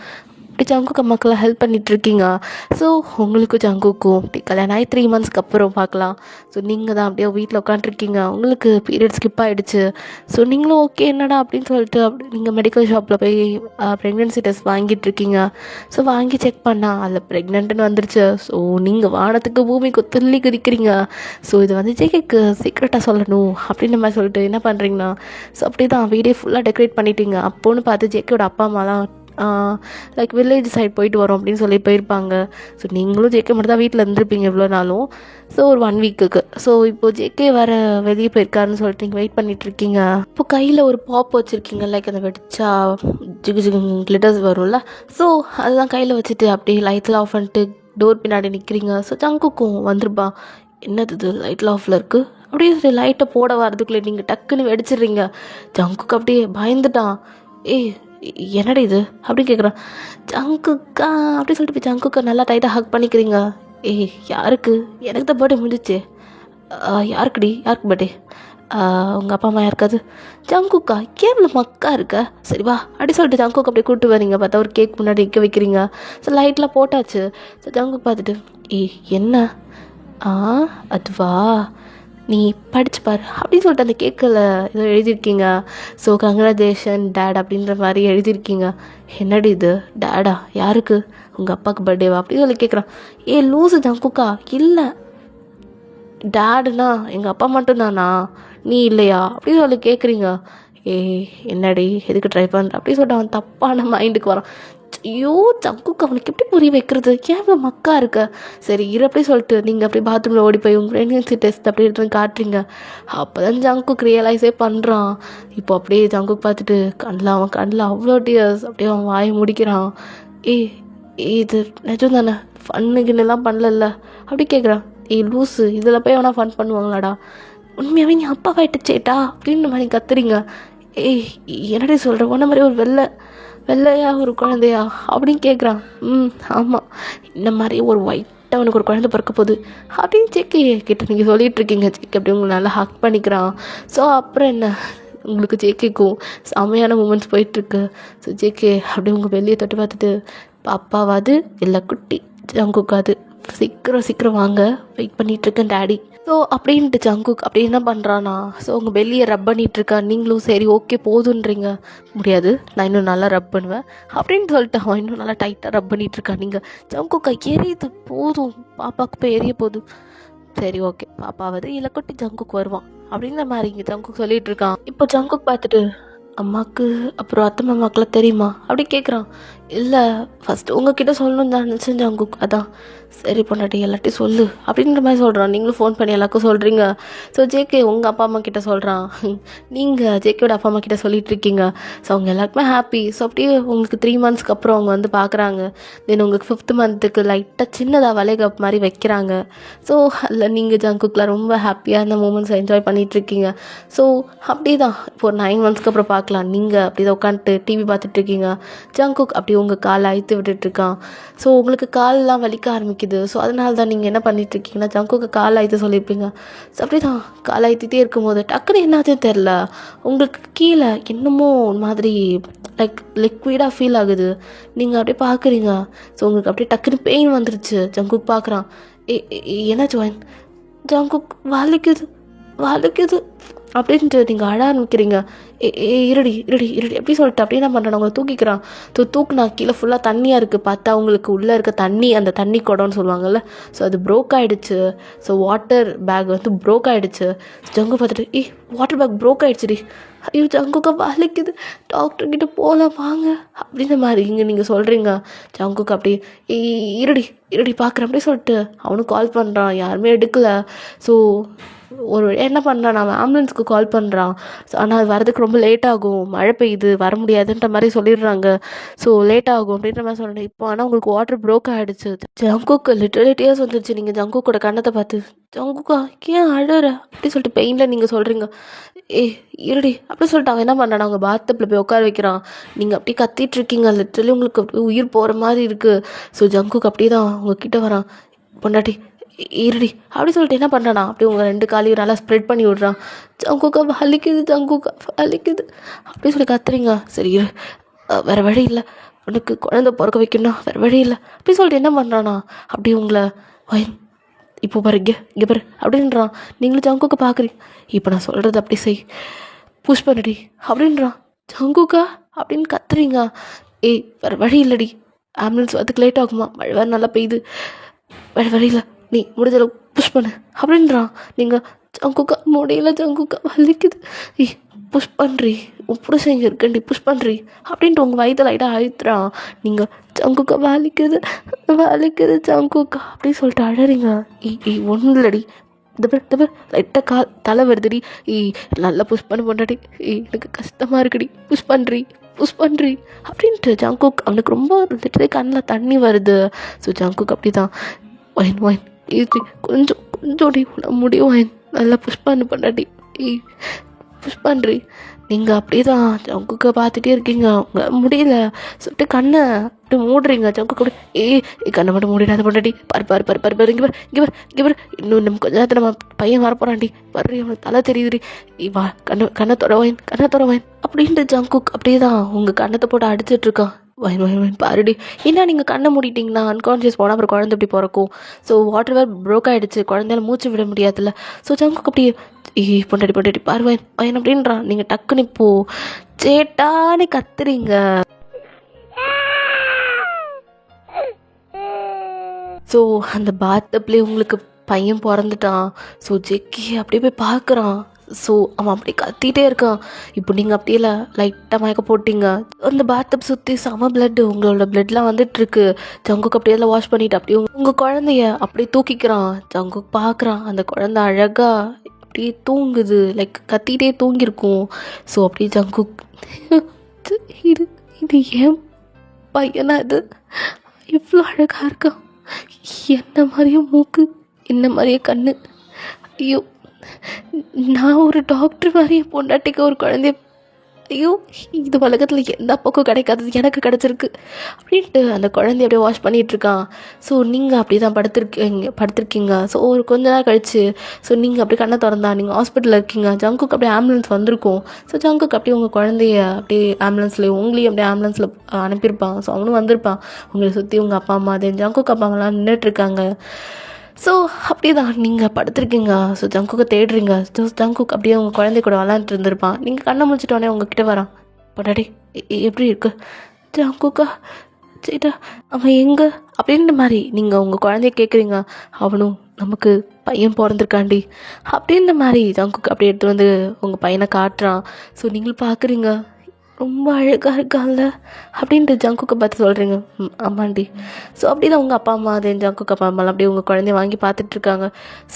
அப்படி ஜங்குக் அம்மாக்கெல்லாம் ஹெல்ப் பண்ணிகிட்ருக்கீங்க. ஸோ உங்களுக்கும் ஜங்குக்கும் அப்படி கல்யாணம் ஆகி 3 மந்த்ஸ்க்கு அப்புறம் பார்க்கலாம். ஸோ நீங்கள் தான் அப்படியே வீட்டில் உட்காந்துருக்கீங்க, உங்களுக்கு பீரியட் ஸ்கிப் ஆகிடுச்சு. ஸோ நீங்களும் ஓகே என்னடா அப்படின்னு சொல்லிட்டு அப்படி நீங்கள் மெடிக்கல் ஷாப்பில் போய் ப்ரெக்னென்சி டெஸ்ட் வாங்கிட்டுருக்கீங்க. ஸோ வாங்கி செக் பண்ணால் அதில் ப்ரெக்னென்ட்னு வந்துருச்சு. ஸோ நீங்கள் வானத்துக்கு பூமிக்கு துள்ளி குதிக்கிறீங்க. ஸோ இது வந்து ஜேகேக்கு சீக்ரெட்டாக சொல்லணும் அப்படின்ற மாதிரி சொல்லிட்டு என்ன பண்ணுறீங்கன்னா, ஸோ அப்படி தான் வீடியோ ஃபுல்லாக டெக்கரேட் பண்ணிட்டீங்க. அப்போன்னு பார்த்து ஜேகேயோட அப்பா அம்மாலாம் லைக் வில்லேஜ் சைட் போயிட்டு வரோம் அப்படின்னு சொல்லி போயிருப்பாங்க. ஸோ நீங்களும் ஜேகே மட்டும் தான் வீட்டில் இருந்திருப்பீங்க இவ்வளோ நாளும். ஸோ ஒரு 1 வீக்குக்கு. ஸோ இப்போது ஜேகே வேறு வெளியே போயிருக்காருன்னு சொல்லிட்டு நீங்கள் வெயிட் பண்ணிகிட்ருக்கீங்க. இப்போ கையில் ஒரு பாப் வச்சுருக்கீங்க, லைக் அந்த வெடிச்சா ஜிகு ஜிகு கிளிட்டர்ஸ் வரும்ல. ஸோ அதுதான் கையில் வச்சுட்டு அப்படியே லைட்லாம் ஆஃப் பண்ணிட்டு டோர் பின்னாடி நிற்கிறீங்க. ஸோ ஜங்குக்கும் வந்துருப்பா, என்னது இது லைட்லாம் ஆஃபில் இருக்குது அப்படியே சரி லைட்டை போட வரதுக்குள்ளே நீங்கள் டக்குன்னு வெடிச்சிடுறீங்க. ஜங்குக்கு அப்படியே பயந்துட்டான். ஏய் என்னடா இது அப்படின்னு கேட்குறான். ஜங்குக்கா அப்படி சொல்லிட்டு போய் ஜங்குக்கா நல்லா டைட்டாக ஹக் பண்ணிக்கிறீங்க. ஏய் யாருக்கு? எனக்கு தான் பர்த்டே முடிஞ்சிச்சு. யாருக்கு பர்த்டே? உங்கள் அப்பா அம்மா யாருக்காது? ஜங்குக்கா கேமில் மக்கா இருக்க, சரி வா அப்படி சொல்லிட்டு ஜங்குக்கு அப்படியே கூப்பிட்டு வரீங்க. பார்த்தா ஒரு கேக் முன்னாடி நிற்க வைக்கிறீங்க. ஸோ லைட்லாம் போட்டாச்சு. ஸோ ஜங்குக்கு பார்த்துட்டு ஏய் என்ன அதுவா நீ படிச்சு பாரு அப்படின்னு சொல்லிட்டு அந்த கேக்கில் ஏதோ எழுதியிருக்கீங்க. ஸோ கங்க்ராச்சுலேஷன் டேட் அப்படின்ற மாதிரி எழுதியிருக்கீங்க. என்னடி இது டேடா? யாருக்கு? உங்கள் அப்பாவுக்கு பர்த்டேவா அப்படின்னு சொல்லி கேட்குறான். லூசு ஜங்குக்கா, இல்லை டேடுனா எங்கள் அப்பா மட்டும்தானா, நீ இல்லையா அப்படின்னு சொல்லி கேட்குறீங்க. என்னடி எதுக்கு ட்ரை பண்ணுற அப்படின்னு சொல்லிட்டு அவன் தப்பான மைண்டுக்கு வரான். ஐயோ ஜங்குக்கு அவனுக்கு எப்படி புரிய வைக்கிறது, ஏன் இவ்வளோ மக்கா இருக்க? சரி இரு அப்படி சொல்லிட்டு நீங்கள் அப்படியே பாத்ரூமில் ஓடி போய் உங்கள் ப்ரெக்னன்சி டெஸ்ட் அப்படி எடுத்து காட்டுறீங்க. அப்போ தான் ஜங்குக்கு ரியலைஸே பண்ணுறான். இப்போ அப்படியே ஜங்குக்கு பார்த்துட்டு அவன் கண்ணில் அவ்வளோ டியர்ஸ், அப்படியே அவன் வாயை முடிக்கிறான். இது நிஜம் தானே, ஃபன்னுக்குன்னெல்லாம் பண்ணல அப்படி கேட்குறான். லூஸு இதில் போய் அவனா ஃபன் பண்ணுவாங்களாடா, உண்மையாகவே நீ அப்பாவாயிட்டு சேட்டா அப்படின்ற மாதிரி கத்துறீங்க. என்னடி சொல்கிற, உன்ன மாதிரி ஒரு வெள்ளையா ஒரு குழந்தையா அப்படின்னு கேட்குறான். ஆமாம், இந்த மாதிரி ஒரு ஒயிட்டாக அவனுக்கு ஒரு குழந்தை பிறக்க போகுது அப்படின்னு ஜேகே கிட்ட நீங்கள் சொல்லிகிட்டு இருக்கீங்க. ஜேகே அப்படி உங்களை நல்லா ஹக் பண்ணிக்கிறான். ஸோ அப்புறம் என்ன, உங்களுக்கு ஜேகேக்கும் செமையான மூமெண்ட்ஸ் போயிட்டுருக்கு. ஸோ ஜேகே அப்படியே உங்கள் வெளியே தொட்டு பார்த்துட்டு, பாப்பாவாது இல்லை குட்டி ஜங்குக்காது, சீக்கிரம் வாங்க, வெயிட் பண்ணிகிட்ருக்கேன் டேடி. ஸோ அப்படின்ட்டு ஜங்குக் அப்படி என்ன பண்ணுறான்னா, ஸோ உங்கள் வெளியே ரப் பண்ணிகிட்ருக்கான். நீங்களும் சரி ஓகே போதுன்றீங்க. முடியாது, நான் இன்னும் நல்லா ரப் பண்ணுவேன் அப்படின்னு சொல்லிட்டு அவன் இன்னும் நல்லா டைட்டாக ரப் பண்ணிகிட்ருக்கான். நீங்கள் ஜங்குக்கா எரியுது, போதும் பாப்பாவுக்கு போய் எரிய போதும், சரி ஓகே பாப்பாவது இல்லை குட்டி ஜங்குக் வருவான் அப்படின்ற மாதிரி இங்கே ஜங்குக் சொல்லிகிட்டு இருக்கான். இப்போ ஜங்குக் பார்த்துட்டு, அம்மாவுக்கு அப்புறம் அத்தை மாமாக்கெல்லாம் தெரியுமா அப்படி கேட்குறான். இல்லை ஃபஸ்ட்டு உங்ககிட்ட சொல்லணும்னு தான் நினச்சேன் ஜங்குக், அதான் சரி பொண்டாட்டி எல்லாத்தையும் சொல்லு அப்படின்ற மாதிரி சொல்கிறான். நீங்களும் ஃபோன் பண்ணி எல்லாருக்கும் சொல்கிறீங்க. ஸோ ஜேகே உங்கள் அப்பா அம்மா கிட்ட சொல்கிறான், நீங்கள் ஜேகேயோட அப்பா அம்மா கிட்ட சொல்லிட்டு இருக்கீங்க. ஸோ அவங்க எல்லாருக்குமே ஹாப்பி. ஸோ அப்படியே உங்களுக்கு 3 மந்த்ஸ்க்கு அப்புறம் அவங்க வந்து பார்க்குறாங்க. தென் உங்களுக்கு 5th மந்த்துக்கு லைட்டாக சின்னதாக வளைகப் மாதிரி வைக்கிறாங்க. ஸோ அதில் நீங்கள் ஜங்குக்கில் ரொம்ப ஹாப்பியாக அந்த மூமெண்ட்ஸ் என்ஜாய் பண்ணிகிட்ருக்கீங்க. ஸோ அப்படி தான் இப்போ 9 மந்த்ஸ்க்கு அப்புறம் பார்க்கலாம். நீங்கள் அப்படி தான் உட்காந்துட்டு டிவி பார்த்துட்ருக்கீங்க. ஜங்குக் அப்படி உங்கள் காலை அழுத்து விட்டுட்ருக்கான். ஸோ உங்களுக்கு காலெலாம் வலிக்க ஆரம்பிக்குது. ஸோ அதனால தான் நீங்கள் என்ன பண்ணிகிட்ருக்கீங்கன்னா ஜங்குக்கு காலை அழுத்த சொல்லியிருப்பீங்க. ஸோ அப்படி தான் காலை அழுத்திட்டே இருக்கும்போது டக்குன்னு என்னாச்சுன்னு தெரில, உங்களுக்கு கீழே என்னமோ ஒரு மாதிரி லைக் லிக்விடாக ஃபீல் ஆகுது. நீங்கள் அப்படியே பார்க்குறீங்க. ஸோ உங்களுக்கு அப்படியே டக்குன்னு பெயின் வந்துருச்சு. ஜங்குக் பார்க்குறான். என்ன ஜோயின்? ஜங்குக் வலிக்குது அப்படின்ட்டு நீங்கள் அழ ஆரம்பிக்கிறீங்க. இருடி எப்படி சொல்லிட்டு அப்படியே என்ன பண்ணுறான், உங்களை தூக்கிக்கிறான். தூக்குனா கீழே ஃபுல்லாக தண்ணியாக இருக்குது. பார்த்தா உங்களுக்கு உள்ளே இருக்க தண்ணி, அந்த தண்ணி குடம்னு சொல்லுவாங்கள்ல, ஸோ அது ப்ரோக் ஆகிடுச்சு. ஸோ வாட்டர் பேக் வந்து ப்ரோக் ஆகிடுச்சு. ஜங்கு பார்த்துட்டு வாட்டர் பேக் ப்ரோக் ஆகிடுச்சுடி, ஐயோ ஜங்குக்கா வலிக்குது, டாக்டர்கிட்ட போகலாம் வாங்க அப்படின்ற மாதிரி இங்கே நீங்கள் சொல்கிறீங்க. ஜங்குக்கு அப்படியே இருடி பார்க்குறேன் அப்படி சொல்லிட்டு அவனும் கால் பண்ணுறான். யாருமே எடுக்கலை. ஸோ ஒரு என்ன பண்ணுறான், அவன் ஆம்புலன்ஸுக்கு கால் பண்ணுறான். ஆனால் அது வரதுக்கு ரொம்ப லேட் ஆகும், மழை பெய்யுது வர முடியாதுன்ற மாதிரி சொல்லிடுறாங்க. ஸோ லேட் ஆகும் அப்படின்ற மாதிரி சொல்கிறேன். இப்போ ஆனால் உங்களுக்கு வாட்டர் ப்ரோக் ஆகிடுச்சு. ஜங்குக்கு லிட்டரலி டியர்ஸ் வந்துருச்சு. நீங்கள் ஜங்குக்கோட கண்ணத்தை பார்த்து, ஜங்குக்கா ஏன் அழுற அப்படி சொல்லிட்டு பெயினில் நீங்கள் சொல்கிறீங்க. இருடி அப்படி சொல்லிட்டு அவன் என்ன பண்ணுறான், அவங்க பாத்டப்பில் போய் உட்கார வைக்கிறான். நீங்கள் அப்படியே கத்திட்டு இருக்கீங்க. லிட்டரலி உங்களுக்கு அப்படியே உயிர் போகிற மாதிரி இருக்குது. ஸோ ஜங்குக்கு அப்படியே தான் உங்ககிட்ட வரான். பொண்டாட்டி இருடி அப்படி சொல்லிட்டு என்ன பண்ணுறானா, அப்படியே உங்கள் 2 காலையும் நல்லா ஸ்ப்ரெட் பண்ணி விட்றான். ஜங்குக்கா வலிக்குது அப்படி சொல்லி கத்துறீங்க. சரி வேறு வழி இல்லை, உனக்கு குழந்தை பிறக்க வைக்கணும், வேறு வழி இல்லை அப்படி சொல்லிட்டு என்ன பண்ணுறானா அப்படி உங்களை வயன் இப்போ பாரு இங்கே பாரு அப்படின்றான். நீங்களும் ஜங்குக்கை பார்க்குறீங்க. இப்போ நான் சொல்கிறது அப்படி செய், புஷ் பண்ணடி அப்படின்றான். ஜங்குக்கா அப்படின்னு கத்துறீங்க. ஏய் வேறு வழி இல்லடி, ஆம்புலன்ஸ் வரதுக்கு லேட் ஆகுமா, மழை வேறு நல்லா பெய்யுது, வேறு வழியில் நீ முடிஞ்சளவு புஷ் பண்ணு அப்படின்றான். நீங்கள் ஜங்குக்கா முடியல, ஜங்குக்கா வலிக்குது, ஏய் புஷ் பண்ணுறி, உன் புருஷன் இங்கே இருக்கண்டி புஷ் பண்ணுறி அப்படின்ட்டு உங்கள் வயிற்று லைட்டாக அழுத்துறான். நீங்கள் ஜங்குக்கா வலிக்குது ஜங்குக்கா அப்படின்னு சொல்லிட்டு அழறீங்க. ஒன்றும் இல்லடி, இந்த பேர் லைட்டாக தலை வருதுடி, நல்லா புஷ் பண்ண போண்டாடி, எனக்கு கஷ்டமாக இருக்குடி, புஷ் பண்ணுறி அப்படின்ட்டு ஜங்குக் அவனுக்கு ரொம்ப லிட்டரே கண்ணில் தண்ணி வருது. ஸோ ஜங்குக் அப்படி தான் ஒயின் கொஞ்சோடி முடியும் ஒயின், நல்லா புஷ் பண்ணாடி, புஷ் பண்ணுறி. நீங்கள் அப்படியே தான் ஜங்குக்கை பார்த்துட்டே இருக்கீங்க, உங்கள் முடியல சொல்லிட்டு கண்ணை அப்படி மூடுறீங்க. ஜங்குக்கு அப்படி கண்ணை மட்டும் மூடிடாத பொண்டாட்டி, பாரு இங்கே பாரு இன்னும் நம்ம கொஞ்ச நேரத்தில் நம்ம பையன் வரப்போறான்டி, வர்றி அவனுக்கு தலை தெரியுதுடி, வா கண்ணை தொடவாயின் அப்படின்ட்டு ஜங்குக் அப்படியே தான் உங்கள் கண்ணத்தை போட்டு அடிச்சிட்ருக்கான். வயின் பாருடி, ஏன்னா நீங்கள் கண்ணை மூடிட்டிங்கன்னா அன்கான்ஷியஸ் போனால் அப்புறம் குழந்தை எப்படி பிறக்கும். ஸோ வாட்டர் வேர் ப்ரோக் ஆகிடுச்சு, குழந்தையால மூச்சு விட முடியாதுல்ல. ஸோ ஜங்குக்கு அப்படியே பொண்டாட்டி பாரு வயன் அப்படின்றான். நீங்கள் டக்குன்னு இப்போ சேட்டான்னு கத்துறீங்க. ஸோ அந்த பாத்டப்லேயே உங்களுக்கு பையன் பிறந்துட்டான். ஸோ ஜெக்கி அப்படியே போய் பார்க்குறான். ஸோ அவன் அப்படி கத்திகிட்டே இருக்கான். இப்போ நீங்கள் அப்படியே லைட்டாக மயக்க போட்டிங்க. அந்த பாத்டப் சுற்றி செம பிளட்டு, உங்களோட பிளட்லாம் வந்துட்டுருக்கு. ஜங்குக்கு அப்படியே வாஷ் பண்ணிவிட்டு அப்படியே உங்கள் குழந்தைய அப்படியே தூக்கிக்கிறான். ஜங்குக்கு பார்க்குறான், அந்த குழந்தை அழகாக அப்படியே தூங்குது, லைக் கத்திகிட்டே தூங்கியிருக்கும். ஸோ அப்படியே ஜங்குக் இது ஏன் பையனா, இது இவ்வளோ அழகாக இருக்கான், என்ன மாதிரியே மூக்கு, என்ன மாதிரியே கண்ணு, ஐயோ நான் ஒரு டாக்டர் மாதிரியே பொண்டாட்டிக்கு ஒரு குழந்தைய, ஐயோ இது உலகத்தில் எந்த பக்கம் கிடைக்காதது எனக்கு கிடச்சிருக்கு அப்படின்ட்டு அந்த குழந்தைய அப்படியே வாஷ் பண்ணிகிட்ருக்கான். ஸோ நீங்கள் அப்படி தான் படுத்திருக்கீங்க. ஸோ ஒரு கொஞ்ச நேரம் கழிச்சு நீங்கள் அப்படியே கண்ணை திறந்தா நீங்கள் ஹாஸ்பிட்டலில் இருக்கீங்க. ஜங்குக்கு அப்படியே ஆம்புலன்ஸ் வந்திருக்கும். ஸோ ஜங்குக்கு அப்படியே உங்கள் குழந்தைய அப்படியே ஆம்புலன்ஸில் உங்களையும் அப்படியே ஆம்புலன்ஸில் அனுப்பியிருப்பான். ஸோ அவனும் வந்திருப்பான். உங்களை சுற்றி உங்கள் அப்பா அம்மா அதே ஜங்குக்கு அப்பா அம்மாலாம் நின்றுட்டுருக்காங்க. ஸோ அப்படி தான் நீங்கள் படுத்துருக்கீங்க. ஸோ ஜங்குக்கை தேடுறீங்க. ஸோ ஜங்குக் அப்படியே உங்கள் குழந்தை கூட விளாண்டுட்டு இருந்திருப்பான். நீங்கள் கண்ணை முடிச்சிட்டோடனே உங்ககிட்ட வரான். பொண்டாட்டி எப்படி இருக்கு ஜங்குக்கா, சேட்டா அவன் எங்கே அப்படின்ற மாதிரி நீங்கள் உங்கள் குழந்தைய கேட்குறீங்க. அவனும் நமக்கு பையன் பிறந்திருக்காண்டி அப்படின்ற மாதிரி ஜங்குக்கு அப்படியே எடுத்து வந்து உங்கள் பையனை காட்டுறான். ஸோ நீங்களும் பார்க்குறீங்க, ரொம்ப அழகாக இருக்கான்ல அப்படின்ட்டு ஜங்குக்கை பார்த்து சொல்கிறீங்க. ஆமாண்டி. ஸோ அப்படி தான் உங்கள் அப்பா அம்மா அதே ஜங்குக்கு அப்பா அம்மாலாம் அப்படியே உங்கள் குழந்தைய வாங்கி பார்த்துட்ருக்காங்க.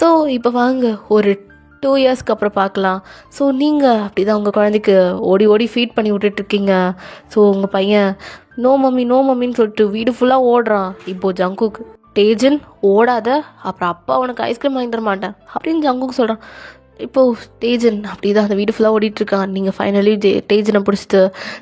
ஸோ இப்போ வாங்க ஒரு 2 இயர்ஸ்க்கு அப்புறம் பார்க்கலாம். ஸோ நீங்கள் அப்படி தான் உங்கள் குழந்தைக்கு ஓடி ஃபீட் பண்ணி விட்டுட்ருக்கீங்க. ஸோ உங்கள் பையன் நோ மம்மின்னு சொல்லிட்டு வீடு ஃபுல்லாக ஓடுறான். இப்போது ஜங்குக் டேஜன் ஓடாத, அப்புறம் அப்பா உனக்கு ஐஸ்கிரீம் வாங்கி தர மாட்டேன் அப்படின்னு ஜங்குக்கு சொல்கிறான். இப்போது டேஜன் அப்படி தான் அந்த வீடு ஃபுல்லாக ஓடிட்டுருக்கான். நீங்கள் ஃபைனலி டேஜனை பிடிச்சிட்டு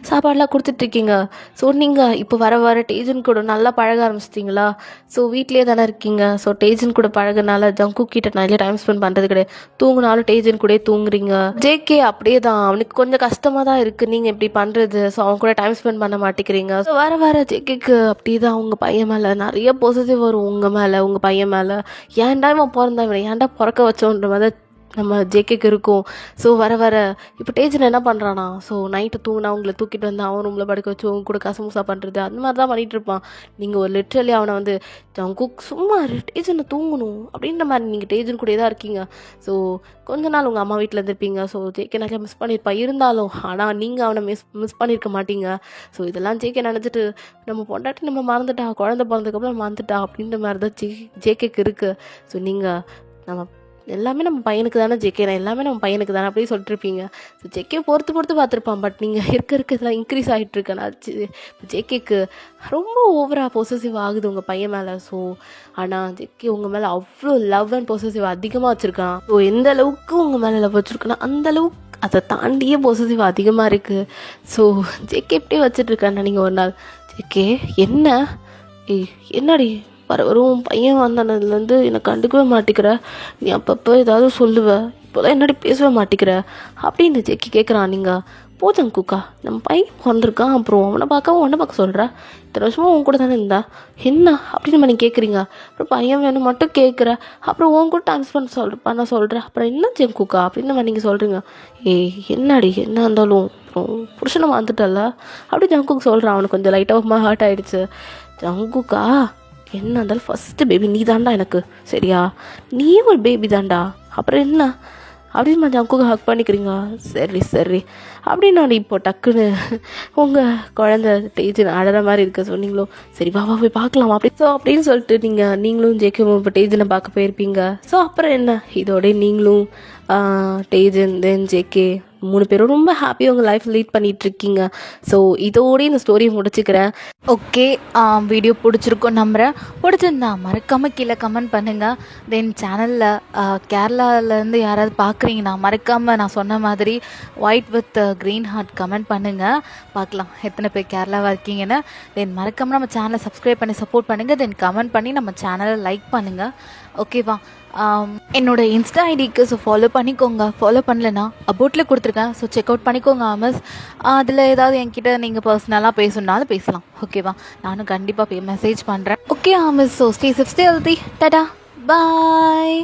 சாப்பாடெலாம் கொடுத்துட்ருக்கீங்க. ஸோ நீங்கள் இப்போ வர டேஜன் கூட நல்லா பழக ஆரம்பிச்சிட்டிங்களா? ஸோ வீட்லேயே தானே இருக்கீங்க. ஸோ டேஜன் கூட பழகினால ஜங்குக் கிட்ட நிறைய டைம் ஸ்பெண்ட் பண்ணுறது கிடையாது. தூங்குனாலும் டேஜன் கூட தூங்குறீங்க. ஜேகே அப்படியே தான், அவனுக்கு கொஞ்சம் கஷ்டமாக தான் இருக்குது நீங்கள் இப்படி பண்ணுறது. ஸோ அவன் கூட டைம் ஸ்பெண்ட் பண்ண மாட்டேங்கிறீங்க. ஸோ வர ஜேகேக்கு அப்படி தான் உங்கள் பையன் மேலே நிறைய பொசிட்டிவ் வரும். உங்கள் மேலே உங்கள் பையன் மேலே ஏன்டா இவன் பிறந்தான், இவனை ஏன்டா பிறக்க வச்சோன்ற மாதிரி நம்ம ஜேகேக்கு இருக்கும். ஸோ வர இப்போ டேஜன் என்ன பண்ணுறானா, ஸோ நைட்டு தூங்கினா அவங்கள தூக்கிட்டு வந்து அவன் ரூமில் படுக்க வச்சு அவங்க கூட கசமுசா பண்ணுறது அந்த மாதிரி தான் பண்ணிகிட்டு இருப்பான். நீங்கள் ஒரு லிட்ரலி அவனை வந்து ஜங்குக் சும்மா டேஜனை தூங்கணும் அப்படின்ற மாதிரி நீங்கள் டேஜன் கூட தான் இருக்கீங்க. ஸோ கொஞ்ச நாள் உங்கள் அம்மா வீட்டில் இருந்திருப்பீங்க. ஸோ ஜேகே நிறையா மிஸ் பண்ணியிருப்பா. இருந்தாலும் ஆனால் நீங்கள் அவனை மிஸ் பண்ணியிருக்க மாட்டீங்க. ஸோ இதெல்லாம் ஜேகே நினச்சிட்டு நம்ம பொண்டாட்டி நம்ம மறந்துட்டா, குழந்தை பிறந்ததுக்கப்புறம் மறந்துட்டா அப்படின்ற மாதிரி தான் ஜேகேக்கு இருக்குது. ஸோ நீங்கள் நம்ம எல்லாமே நம்ம பையனுக்கு தானே ஜேகே, எல்லாமே நம்ம பையனுக்கு தானே அப்படின்னு சொல்லிட்டுருப்பீங்க. ஸோ ஜேகே பொறுத்து பார்த்துருப்பான். பட் நீங்கள் இருக்க இதெல்லாம் இன்க்ரீஸ் ஆகிட்டுருக்கேன். ஜேகேக்கு ரொம்ப ஓவராக பொசசிவ் ஆகுது உங்கள் பையன் மேலே. ஸோ ஆனால் ஜேகே உங்கள் மேலே அவ்வளோ லவ் அண்ட் பொசசிவ் அதிகமாக வச்சுருக்கான். ஸோ எந்த அளவுக்கு உங்கள் மேலே லவ் வச்சுருக்கேன்னா அந்தளவுக்கு அதை தாண்டியே பொசசிவ் அதிகமாக இருக்குது. ஸோ ஜேகே எப்படியே வச்சுட்ருக்கேன்னா நீங்கள் ஒரு நாள் ஜேகே என்னடி வரும் பையன் வந்ததுலேருந்து என்னை கண்டுக்கவே மாட்டேங்கிற, நீ அப்பப்போ ஏதாவது சொல்லுவ, இப்போதான் என்னடி பேசவே மாட்டேங்கிற அப்படின்னு ஜேகே கேட்குறான். நீங்கள் போ ஜங்குக்கா, நம்ம பையன் பிறந்திருக்கான், அப்புறம் அவனை பார்க்க உன்னை பார்க்க சொல்கிறா, இத்தனை வருஷமாக உன் கூட தானே இருந்தா, என்ன அப்படின்னு நீ கேட்குறீங்க. அப்புறம் பையன் வேணும் மட்டும் கேட்குற, அப்புறம் உன் கூட டைம் ஸ்பெண்ட் பண்ண சொல்கிறேன், அப்புறம் என்ன ஜங்குக்கா அப்படின்னு நீங்கள் சொல்கிறீங்க. ஏய் என்னடி என்ன இருந்தாலும் அப்புறம் புருஷனை வந்துட்டல அப்படி ஜங்குக்கு சொல்கிறான். அவனுக்கு கொஞ்சம் லைட்டாக ஹர்ட் ஆகிடுச்சு. ஜங்குக்கா என்ன இருந்தாலும் ஃபஸ்ட்டு பேபி நீ தாண்டா எனக்கு, சரியா, நீ ஒரு பேபி தாண்டா, அப்புறம் என்ன அப்படின்னு ஜங்குக்கு ஹக் பண்ணிக்கிறீங்க. சரி சரி அப்படின்னு நான் இப்போ டக்குன்னு உங்கள் குழந்தை டேஜன் அழற மாதிரி இருக்க சொன்னீங்களோ, சரி வா போய் பார்க்கலாம் அப்படி அப்படின்னு சொல்லிட்டு நீங்களும் ஜேகேவும் இப்போ டேஜனை பார்க்க போயிருப்பீங்க. ஸோ அப்புறம் என்ன, இதோட நீங்களும் டேஜன் தென் ஜேகே 3 பேரும் ரொம்ப ஹாப்பியாக உங்கள் லைஃப் லீட் பண்ணிகிட்ருக்கீங்க. ஸோ இதோடய இந்த ஸ்டோரியை முடிச்சுக்கிறேன். ஓகே, வீடியோ பிடிச்சிருக்கோம் நம்புகிறேன். பிடிச்சிருந்தா மறக்காமல் கீழே கமெண்ட் பண்ணுங்கள். தென் சேனலில் கேரளாவிலேருந்து யாராவது பார்க்குறீங்கன்னா மறக்காமல் நான் சொன்ன மாதிரி white with green heart comment பண்ணுங்கள். பார்க்கலாம் எத்தனை பேர் கேரளாவாக இருக்கீங்கன்னு. தென் மறக்காமல் நம்ம சேனலை சப்ஸ்கிரைப் பண்ணி சப்போர்ட் பண்ணுங்கள். தென் கமெண்ட் பண்ணி நம்ம சேனலை லைக் பண்ணுங்கள். ஓகேவா? என்னோட இன்ஸ்டா ஐடிக்கு ஸோ ஃபாலோ பண்ணிக்கோங்க. ஃபாலோ பண்ணலன்னா அபோட்டில் கொடுத்துருக்கேன், ஸோ செக் அவுட் பண்ணிக்கோங்க ஆமஸ். அதில் ஏதாவது என்கிட்ட நீங்கள் பர்சனலாக பேசணுன்னாலும் பேசலாம். ஓகேவா? நானும் கண்டிப்பாக மெசேஜ் பண்ணுறேன். ஓகே ஆமஸ், so stay safe, stay healthy. Tata, பாய்.